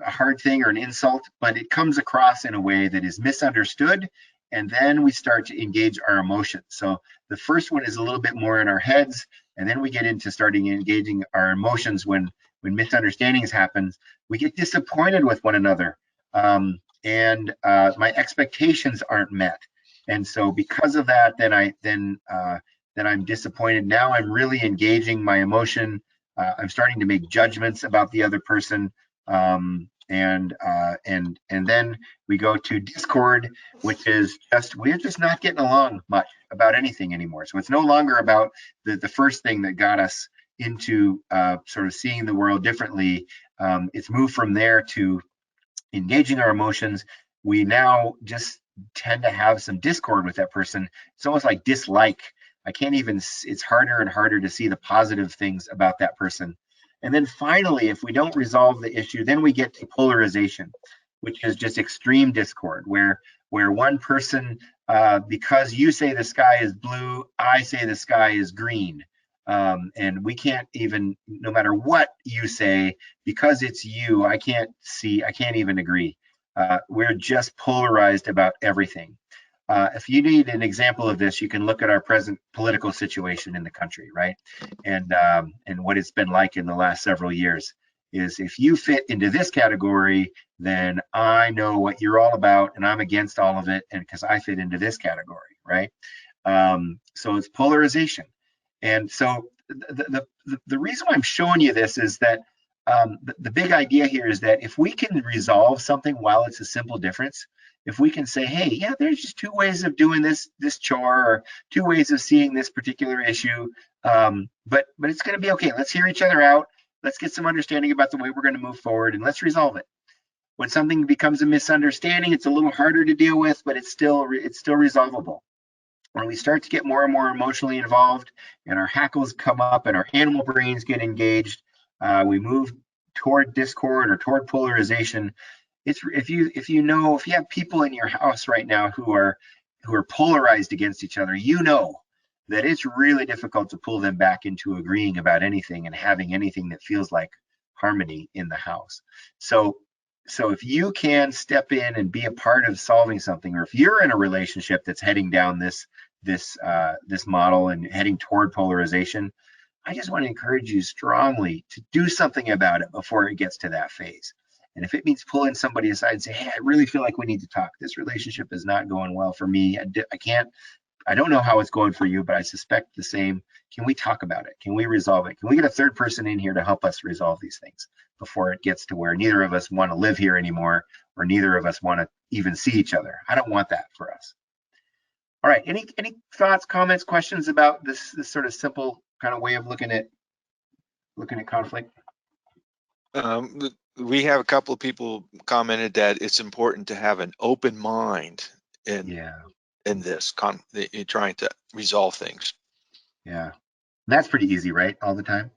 hard thing or an insult, but it comes across in a way that is misunderstood, and then we start to engage our emotions. So the first one is a little bit more in our heads, and then we get into starting engaging our emotions when misunderstandings happen. We get disappointed with one another, and my expectations aren't met, and so because of that, then I'm disappointed. Now I'm really engaging my emotion. I'm starting to make judgments about the other person, and then we go to discord, which is we're just not getting along much about anything anymore. So it's no longer about the first thing that got us into sort of seeing the world differently. It's moved from there to engaging our emotions. We now just tend to have some discord with that person. It's almost like dislike. I can't even, it's harder and harder to see the positive things about that person. And then finally, if we don't resolve the issue, then we get to polarization, which is just extreme discord, where one person, because you say the sky is blue, I say the sky is green. And we can't even, no matter what you say, because it's you, I can't even agree. We're just polarized about everything. If you need an example of this, you can look at our present political situation in the country, right? And what it's been like in the last several years is if you fit into this category, then I know what you're all about and I'm against all of it, and because I fit into this category, right? So it's polarization. And so the reason why I'm showing you this is that the big idea here is that if we can resolve something while it's a simple difference, if we can say, hey, yeah, there's just two ways of doing this chore, or two ways of seeing this particular issue, but it's going to be okay. Let's hear each other out. Let's get some understanding about the way we're going to move forward, and let's resolve it. When something becomes a misunderstanding, it's a little harder to deal with, but it's still resolvable. When we start to get more and more emotionally involved and our hackles come up and our animal brains get engaged, we move toward discord or toward polarization. It's if you have people in your house right now who are polarized against each other, you know that it's really difficult to pull them back into agreeing about anything and having anything that feels like harmony in the house. So if you can step in and be a part of solving something, or if you're in a relationship that's heading down this model and heading toward polarization, I just want to encourage you strongly to do something about it before it gets to that phase. And if it means pulling somebody aside and say, hey, I really feel like we need to talk. This relationship is not going well for me. I don't know how it's going for you, but I suspect the same. Can we talk about it? Can we resolve it? Can we get a third person in here to help us resolve these things before it gets to where neither of us want to live here anymore, or neither of us want to even see each other? I don't want that for us. All right, any thoughts, comments, questions about this sort of simple kind of way of looking at conflict? We have a couple of people commented that it's important to have an open mind in this trying to resolve things. Yeah, and that's pretty easy, right? All the time.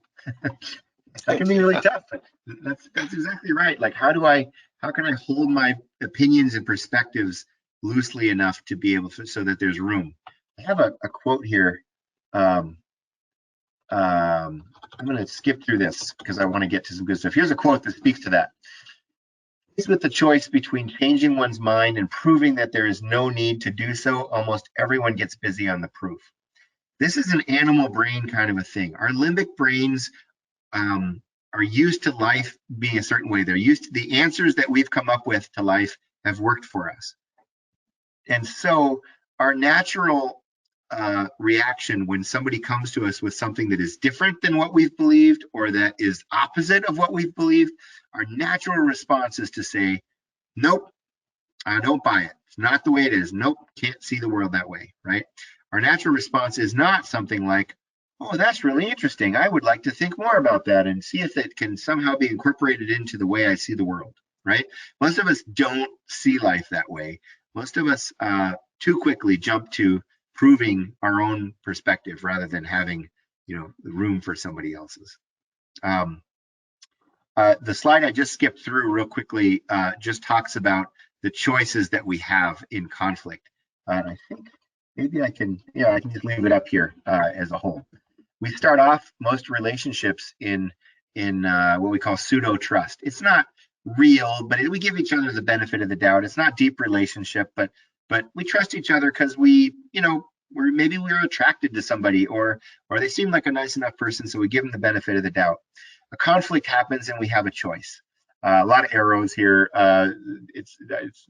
That can be really tough, but that's exactly right. Like, how can I hold my opinions and perspectives loosely enough to be able to, so that there's room? I have a quote here. I'm going to skip through this because I want to get to some good stuff. Here's a quote that speaks to that. Faced with the choice between changing one's mind and proving that there is no need to do so, almost everyone gets busy on the proof. This is an animal brain kind of a thing. Our limbic brains are used to life being a certain way. They're used to the answers that we've come up with to life have worked for us. And so our natural reaction when somebody comes to us with something that is different than what we've believed, or that is opposite of what we've believed, our natural response is to say, nope, I don't buy it. It's not the way it is. Nope, can't see the world that way, right? Our natural response is not something like, oh, that's really interesting. I would like to think more about that and see if it can somehow be incorporated into the way I see the world, right? Most of us don't see life that way. Most of us too quickly jump to proving our own perspective rather than having, room for somebody else's. The slide I just skipped through real quickly just talks about the choices that we have in conflict. I think maybe I can just leave it up here as a whole. We start off most relationships in what we call pseudo trust. It's not real, but we give each other the benefit of the doubt. It's not deep relationship, but we trust each other because we're attracted to somebody, or they seem like a nice enough person, so we give them the benefit of the doubt. A conflict happens and we have a choice. A lot of arrows here. It's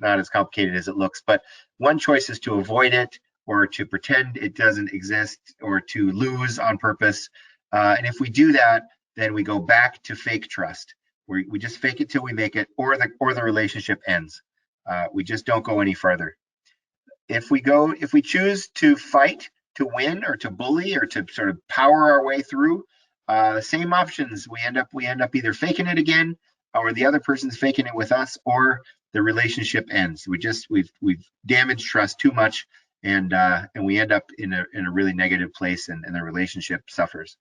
not as complicated as it looks, but one choice is to avoid it, or to pretend it doesn't exist, or to lose on purpose. And if we do that, then we go back to fake trust. We just fake it till we make it, or the relationship ends. We just don't go any further. If we choose to fight, to win, or to bully, or to sort of power our way through, same options. We end up either faking it again, or the other person's faking it with us, or the relationship ends. We've damaged trust too much, and we end up in a really negative place, and the relationship suffers.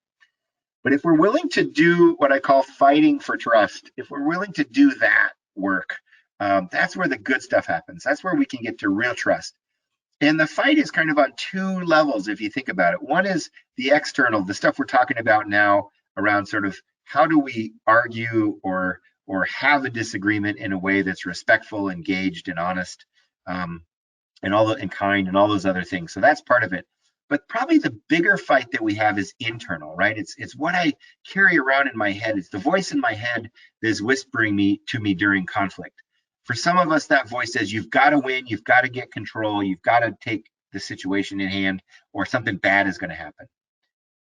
But if we're willing to do what I call fighting for trust, if we're willing to do that work, that's where the good stuff happens. That's where we can get to real trust. And the fight is kind of on two levels, if you think about it. One is the external, the stuff we're talking about now around sort of how do we argue or have a disagreement in a way that's respectful, engaged, and honest. and kind and all those other things. So that's part of it. But probably the bigger fight that we have is internal, right? It's what I carry around in my head. It's the voice in my head that is whispering to me during conflict. For some of us, that voice says, you've got to win, you've got to get control, you've got to take the situation in hand, or something bad is going to happen.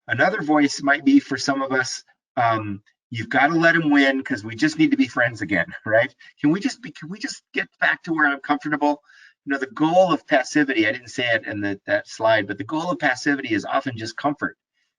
Another voice might be for some of us, you've got to let him win because we just need to be friends again, right? Can we just get back to where I'm comfortable? You know, the goal of passivity, I didn't say it in that slide, but the goal of passivity is often just comfort.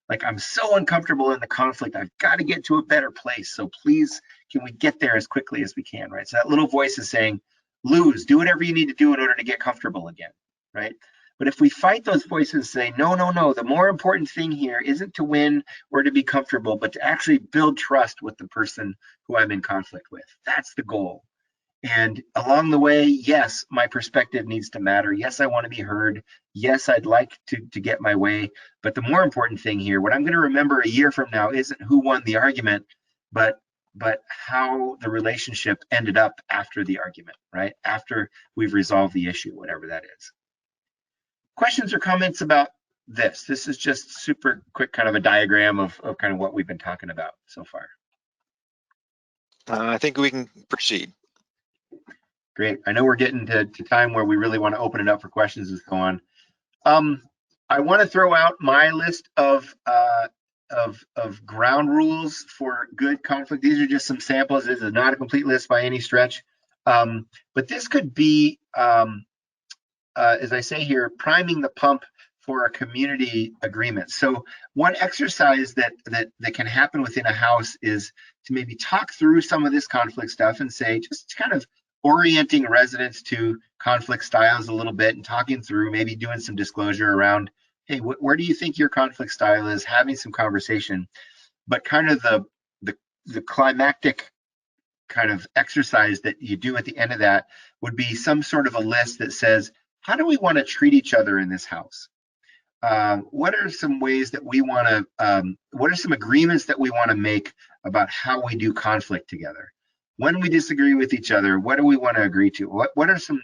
Like, I'm so uncomfortable in the conflict, I've got to get to a better place. So please, can we get there as quickly as we can, right? So that little voice is saying, lose, do whatever you need to do in order to get comfortable again, right? But if we fight those voices and say, no, no, no, the more important thing here isn't to win or to be comfortable, but to actually build trust with the person who I'm in conflict with. That's the goal. And along the way, yes, my perspective needs to matter. Yes, I want to be heard. Yes, I'd like to get my way. But the more important thing here, what I'm going to remember a year from now isn't who won the argument, but how the relationship ended up after the argument, right? After we've resolved the issue, whatever that is. Questions or comments about this? This is just super quick, kind of a diagram of kind of what we've been talking about so far. I think we can proceed. Great. I know we're getting to time where we really want to open it up for questions and so on. I want to throw out my list of ground rules for good conflict. These are just some samples. This is not a complete list by any stretch, but this could be, as I say here, priming the pump for a community agreement. So one exercise that can happen within a house is to maybe talk through some of this conflict stuff and say, just kind of orienting residents to conflict styles a little bit and talking through, maybe doing some disclosure around, hey, where do you think your conflict style is, having some conversation. But kind of the climactic kind of exercise that you do at the end of that would be some sort of a list that says, how do we want to treat each other in this house? What are some ways that we want to, what are some agreements that we want to make about how we do conflict together? When we disagree with each other, what do we want to agree to? What are some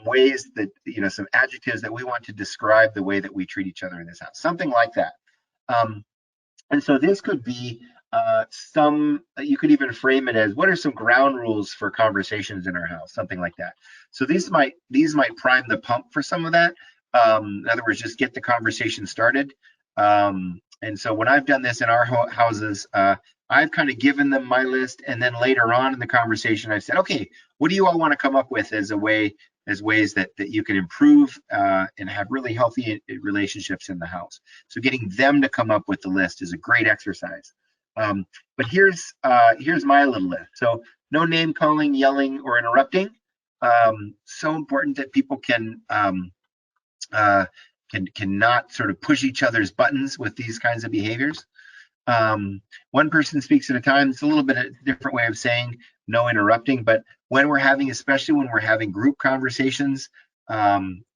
ways that, you know, some adjectives that we want to describe the way that we treat each other in this house? Something like that. And so this could be you could even frame it as, what are some ground rules for conversations in our house? Something like that. So these might prime the pump for some of that. In other words, just get the conversation started. And so when I've done this in our houses, I've kind of given them my list, and then later on in the conversation, I've said, okay, what do you all want to come up with as ways that you can improve and have really healthy relationships in the house? So getting them to come up with the list is a great exercise. But here's my little list. So no name calling, yelling, or interrupting. So important that people cannot sort of push each other's buttons with these kinds of behaviors. One person speaks at a time. It's a little bit a different way of saying no interrupting, but especially when we're having group conversations,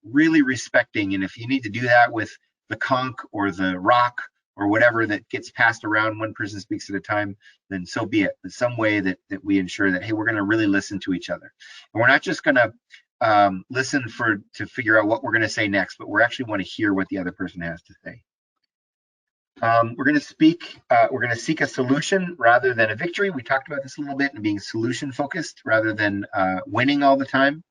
really respecting. And if you need to do that with the conch or the rock or whatever that gets passed around, one person speaks at a time, then so be it. But some way that we ensure that, hey, we're going to really listen to each other. And we're not just going to listen to figure out what we're going to say next, but we actually want to hear what the other person has to say. We're going to seek a solution rather than a victory. We talked about this a little bit, and being solution focused rather than winning all the time.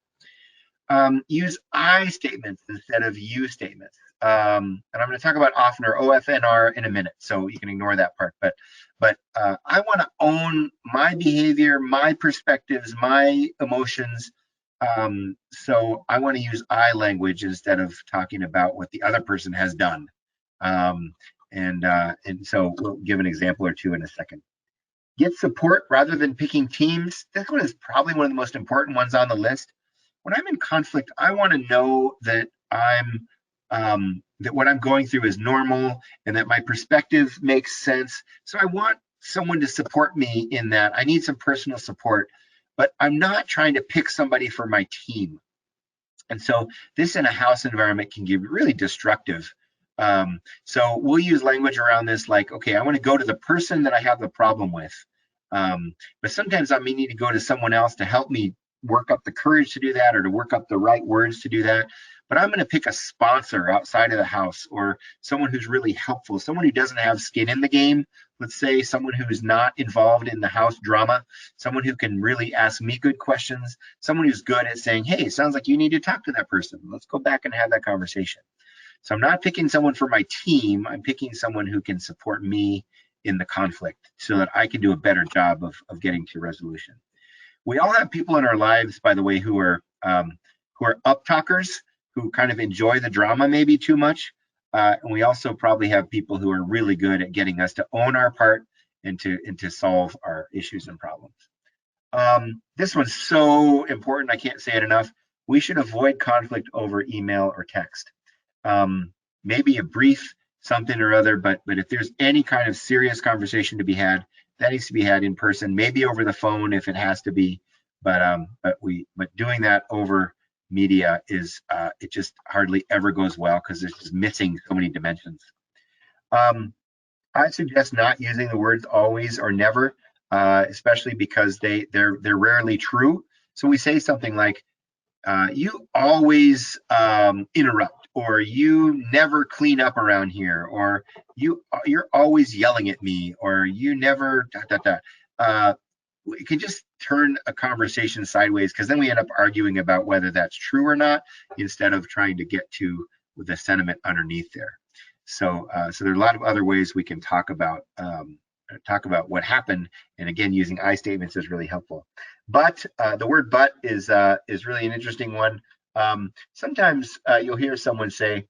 Use I statements instead of you statements. And I'm going to talk about oftener, OFNR, in a minute, so you can ignore that part. But I want to own my behavior, my perspectives, my emotions. So I want to use I language instead of talking about what the other person has done. And so we'll give an example or two in a second. Get support rather than picking teams. This one is probably one of the most important ones on the list. When I'm in conflict, I want to know that that what I'm going through is normal and that my perspective makes sense. So I want someone to support me in that. I need some personal support, but I'm not trying to pick somebody for my team. And so this in a house environment can get really destructive. So we'll use language around this like, okay, I want to go to the person that I have the problem with. But sometimes I may need to go to someone else to help me work up the courage to do that or to work up the right words to do that. But I'm going to pick a sponsor outside of the house, or someone who's really helpful, someone who doesn't have skin in the game. Let's say someone who's not involved in the house drama, someone who can really ask me good questions, someone who's good at saying, hey, it sounds like you need to talk to that person. Let's go back and have that conversation. So I'm not picking someone for my team. I'm picking someone who can support me in the conflict so that I can do a better job of getting to resolution. We all have people in our lives, by the way, who are up talkers, who kind of enjoy the drama maybe too much. And we also probably have people who are really good at getting us to own our part and to solve our issues and problems. This one's so important, I can't say it enough. We should avoid conflict over email or text. Maybe a brief something or other, but if there's any kind of serious conversation to be had, that needs to be had in person, maybe over the phone if it has to be. But doing that over media is it just hardly ever goes well because it's just missing so many dimensions. I suggest not using the words always or never, especially because they're rarely true. So we say something like, you always interrupt, or you never clean up around here, or you're always yelling at me, or you never we can just turn a conversation sideways, because then we end up arguing about whether that's true or not, instead of trying to get to the sentiment underneath there. So there are a lot of other ways we can talk about what happened, and again, using I statements is really helpful. But the word "but" is really an interesting one. Sometimes you'll hear someone say,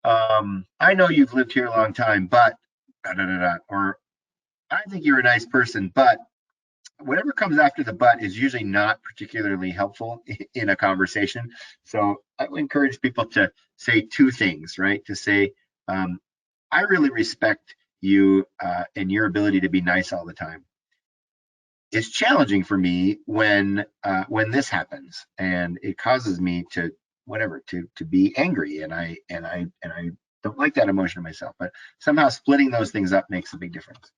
"I know you've lived here a long time, but," or "I think you're a nice person, but." Whatever comes after the "but" is usually not particularly helpful in a conversation. So I would encourage people to say two things, right? To say, I really respect you and your ability to be nice all the time. It's challenging for me when this happens, and it causes me to be angry, and I don't like that emotion myself. But somehow splitting those things up makes a big difference.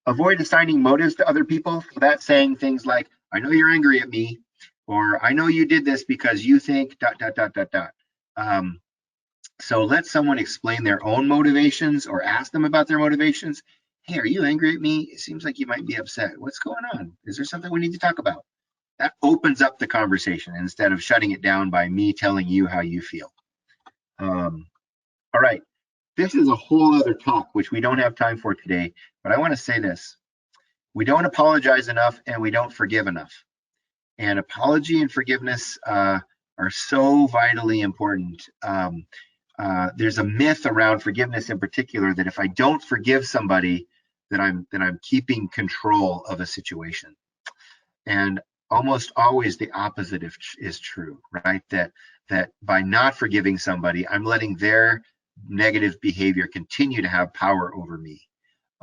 Avoid assigning motives to other people. So that's saying things like, I know you're angry at me, or I know you did this because you think ... So let someone explain their own motivations, or ask them about their motivations. Hey, are you angry at me? It seems like you might be upset. What's going on? Is there something we need to talk about? That opens up the conversation instead of shutting it down by me telling you how you feel. All right. This is a whole other talk, which we don't have time for today, but I want to say this. We don't apologize enough, and we don't forgive enough. And apology and forgiveness are so vitally important. There's a myth around forgiveness in particular that if I don't forgive somebody, that I'm keeping control of a situation. And almost always the opposite is true, right? That by not forgiving somebody, I'm letting their negative behavior continue to have power over me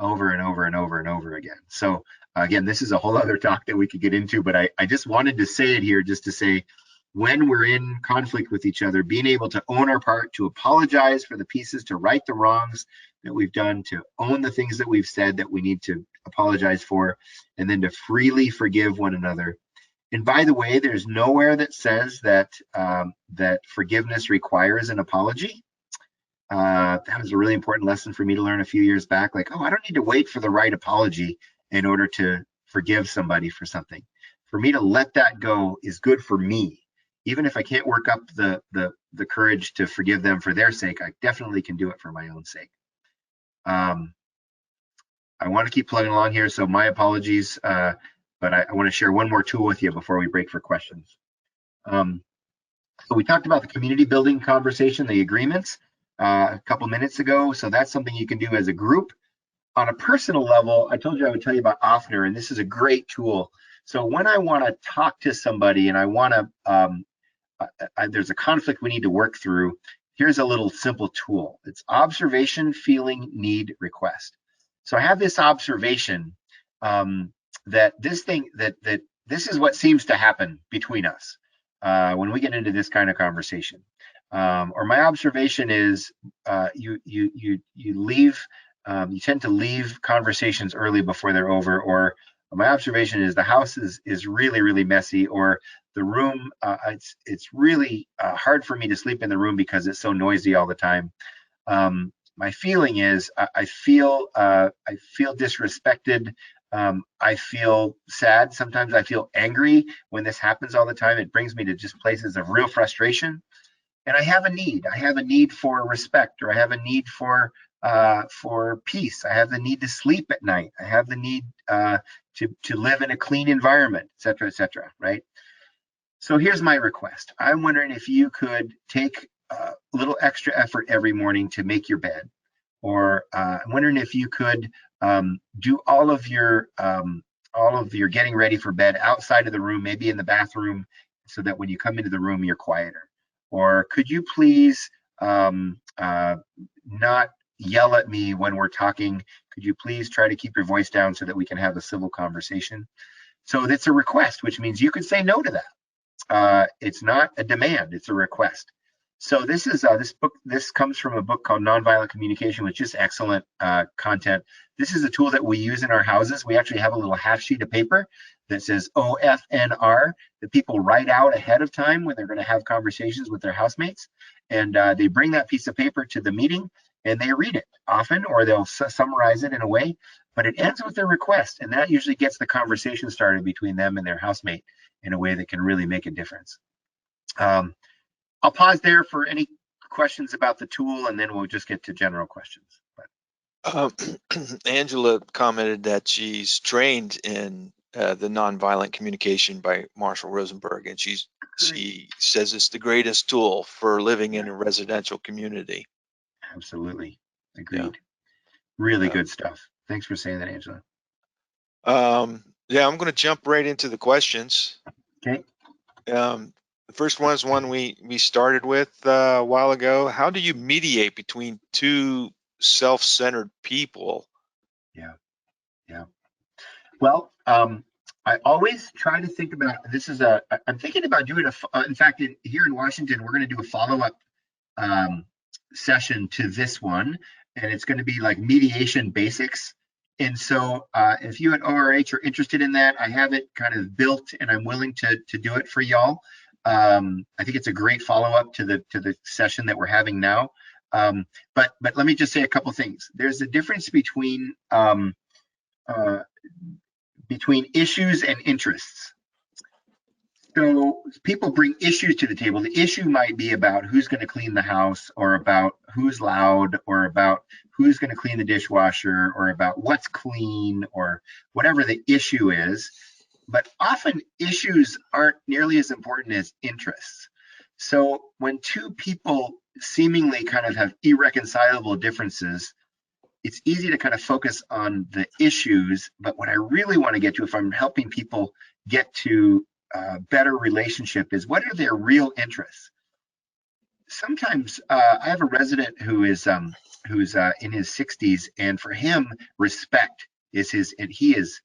over and over and over and over again. So again, this is a whole other talk that we could get into, but I just wanted to say it here, just to say, when we're in conflict with each other, being able to own our part, to apologize for the pieces, to right the wrongs that we've done, to own the things that we've said that we need to apologize for, and then to freely forgive one another. And by the way, there's nowhere that says that that forgiveness requires an apology. That was a really important lesson for me to learn a few years back. Like, oh, I don't need to wait for the right apology in order to forgive somebody for something. For me to let that go is good for me. Even if I can't work up the courage to forgive them for their sake, I definitely can do it for my own sake. I want to keep plugging along here, so my apologies, but I want to share one more tool with you before we break for questions. So we talked about the community building conversation, the agreements, a couple minutes ago. So that's something you can do as a group. On a personal level, I told you I would tell you about Offner, and this is a great tool. So when I want to talk to somebody and I want to, there's a conflict we need to work through, here's a little simple tool. It's observation, feeling, need, request. So I have this observation that this is what seems to happen between us when we get into this kind of conversation. Or my observation is you leave. You tend to leave conversations early before they're over, or my observation is the house is really, really messy, or the room, it's really hard for me to sleep in the room because it's so noisy all the time. My feeling is I feel disrespected. I feel sad. Sometimes I feel angry when this happens all the time. It brings me to just places of real frustration. And I have a need. I have a need for respect, or I have a need for peace. I have the need to sleep at night. I have the need to live in a clean environment, et cetera, et cetera. Right. So here's my request. I'm wondering if you could take a little extra effort every morning to make your bed, or I'm wondering if you could do all of your getting ready for bed outside of the room, maybe in the bathroom, so that when you come into the room, you're quieter. Or could you please not yell at me when we're talking? Could you please try to keep your voice down so that we can have a civil conversation? So that's a request, which means you could say no to that. It's not a demand, it's a request. So this is this book. This comes from a book called Nonviolent Communication, which is excellent content. This is a tool that we use in our houses. We actually have a little half sheet of paper that says OFNR that people write out ahead of time when they're going to have conversations with their housemates, and they bring that piece of paper to the meeting and they read it often, or they'll summarize it in a way. But it ends with a request, and that usually gets the conversation started between them and their housemate in a way that can really make a difference. I'll pause there for any questions about the tool, and then we'll just get to general questions. Angela commented that she's trained in the nonviolent communication by Marshall Rosenberg, and she says it's the greatest tool for living in a residential community. Absolutely. Agreed. Really good stuff. Thanks for saying that, Angela. Yeah, I'm going to jump right into the questions. Okay. The first one is one we started with a while ago. How do you mediate between two self-centered people? Yeah. Well, I always try to think about this. I'm thinking about doing in fact, here in Washington, we're going to do a follow-up session to this one, and it's going to be like mediation basics. And so if you at ORH are interested in that, I have it kind of built, and I'm willing to do it for y'all. I think it's a great follow-up to the session that we're having now. But let me just say a couple things. There's a difference between issues and interests. So people bring issues to the table. The issue might be about who's going to clean the house, or about who's loud, or about who's going to clean the dishwasher, or about what's clean, or whatever the issue is. But often issues aren't nearly as important as interests. So when two people seemingly kind of have irreconcilable differences, it's easy to kind of focus on the issues. But what I really want to get to, if I'm helping people get to a better relationship, is what are their real interests? Sometimes I have a resident who's in his 60s, and for him, respect is he is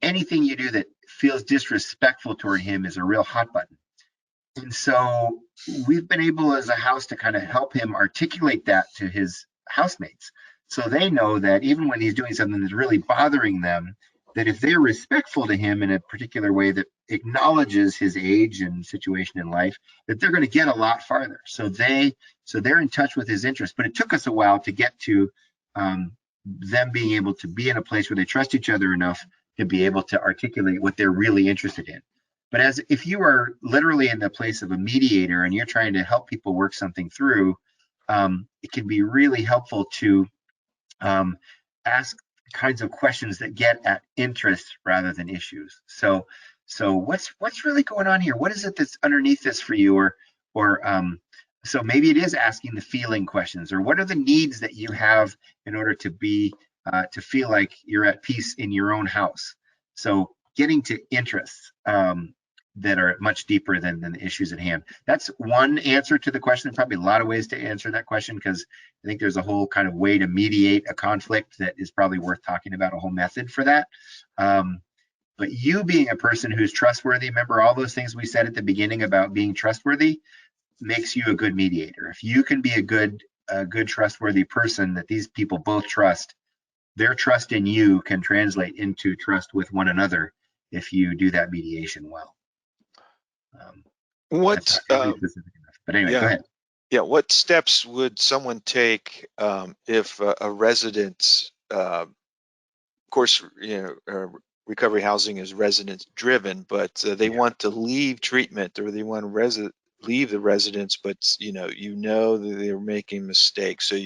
anything you do that feels disrespectful toward him is a real hot button. And so we've been able as a house to kind of help him articulate that to his housemates, so they know that even when he's doing something that's really bothering them, that if they're respectful to him in a particular way that acknowledges his age and situation in life, that they're going to get a lot farther. So they're in touch with his interests. But it took us a while to get to them being able to be in a place where they trust each other enough to be able to articulate what they're really interested in. But if you are literally in the place of a mediator and you're trying to help people work something through, it can be really helpful to ask kinds of questions that get at interests rather than issues. So what's really going on here? What is it that's underneath this for you? So maybe it is asking the feeling questions, or what are the needs that you have in order to feel like you're at peace in your own house. So getting to interests that are much deeper than the issues at hand. That's one answer to the question. Probably a lot of ways to answer that question, because I think there's a whole kind of way to mediate a conflict that is probably worth talking about, a whole method for that. But you being a person who's trustworthy, remember all those things we said at the beginning about being trustworthy, makes you a good mediator. If you can be a good trustworthy person that these people both trust, their trust in you can translate into trust with one another if you do that mediation well. That's What, not really specific enough, but anyway, go yeah, ahead. yeah. What steps would someone take if a resident, of course, recovery housing is resident driven, but they Yeah, want to leave treatment, or they want to leave the residence, but that they're making mistakes. So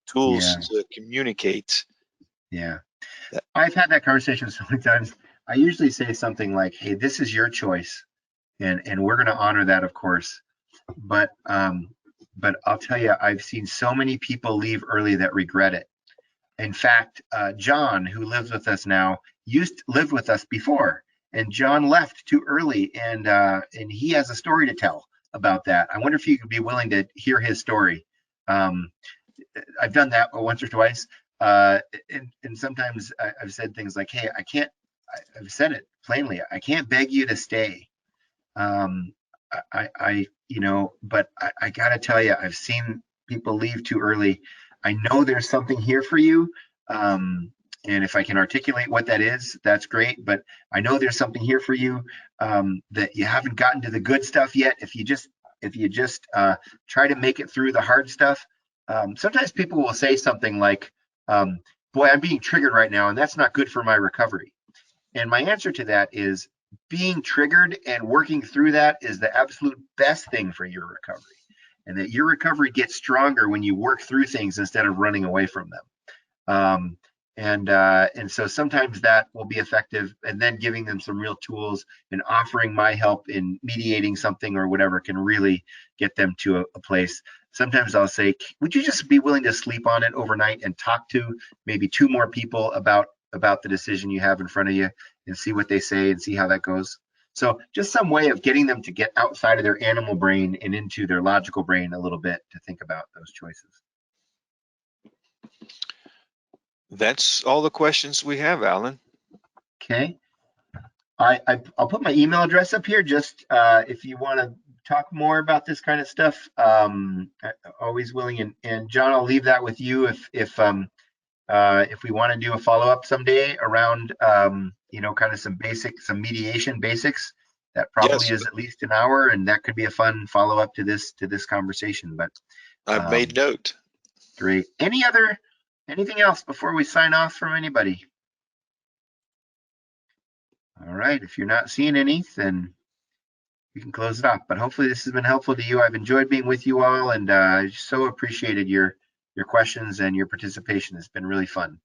tools yeah, to communicate yeah. that. I've had that conversation so many times. I usually say something like, "Hey, this is your choice, and we're going to honor that, of course." But I'll tell you, I've seen so many people leave early that regret it. In fact, John, who lives with us now, lived with us before, and John left too early, and he has a story to tell about that. I wonder if you could be willing to hear his story. Um, I've done that once or twice, and sometimes I've said things like, "Hey, I can't." I've said it plainly. I can't beg you to stay. Um, but I gotta tell you, I've seen people leave too early. I know there's something here for you. Um, and if I can articulate what that is, that's great. But I know there's something here for you that you haven't gotten to the good stuff yet. If you just try to make it through the hard stuff, sometimes people will say something like, "Boy, I'm being triggered right now, and that's not good for my recovery." And my answer to that is being triggered and working through that is the absolute best thing for your recovery. And that your recovery gets stronger when you work through things instead of running away from them. And so sometimes that will be effective, and then giving them some real tools and offering my help in mediating something or whatever can really get them to a place. Sometimes I'll say, would you just be willing to sleep on it overnight and talk to maybe two more people about the decision you have in front of you, and see what they say and see how that goes? So just some way of getting them to get outside of their animal brain and into their logical brain a little bit to think about those choices. That's all the questions we have, Alan. Okay. I'll put my email address up here, just if you want to talk more about this kind of stuff. Always willing, and John, I'll leave that with you if we want to do a follow up someday around kind of some mediation basics. That probably Yes, is at least an hour, and that could be a fun follow up to this conversation. But I've made note. great. Anything else before we sign off from anybody? All right. If you're not seeing any, then we can close it off. But hopefully this has been helpful to you. I've enjoyed being with you all, and I so appreciated your questions and your participation. It's been really fun.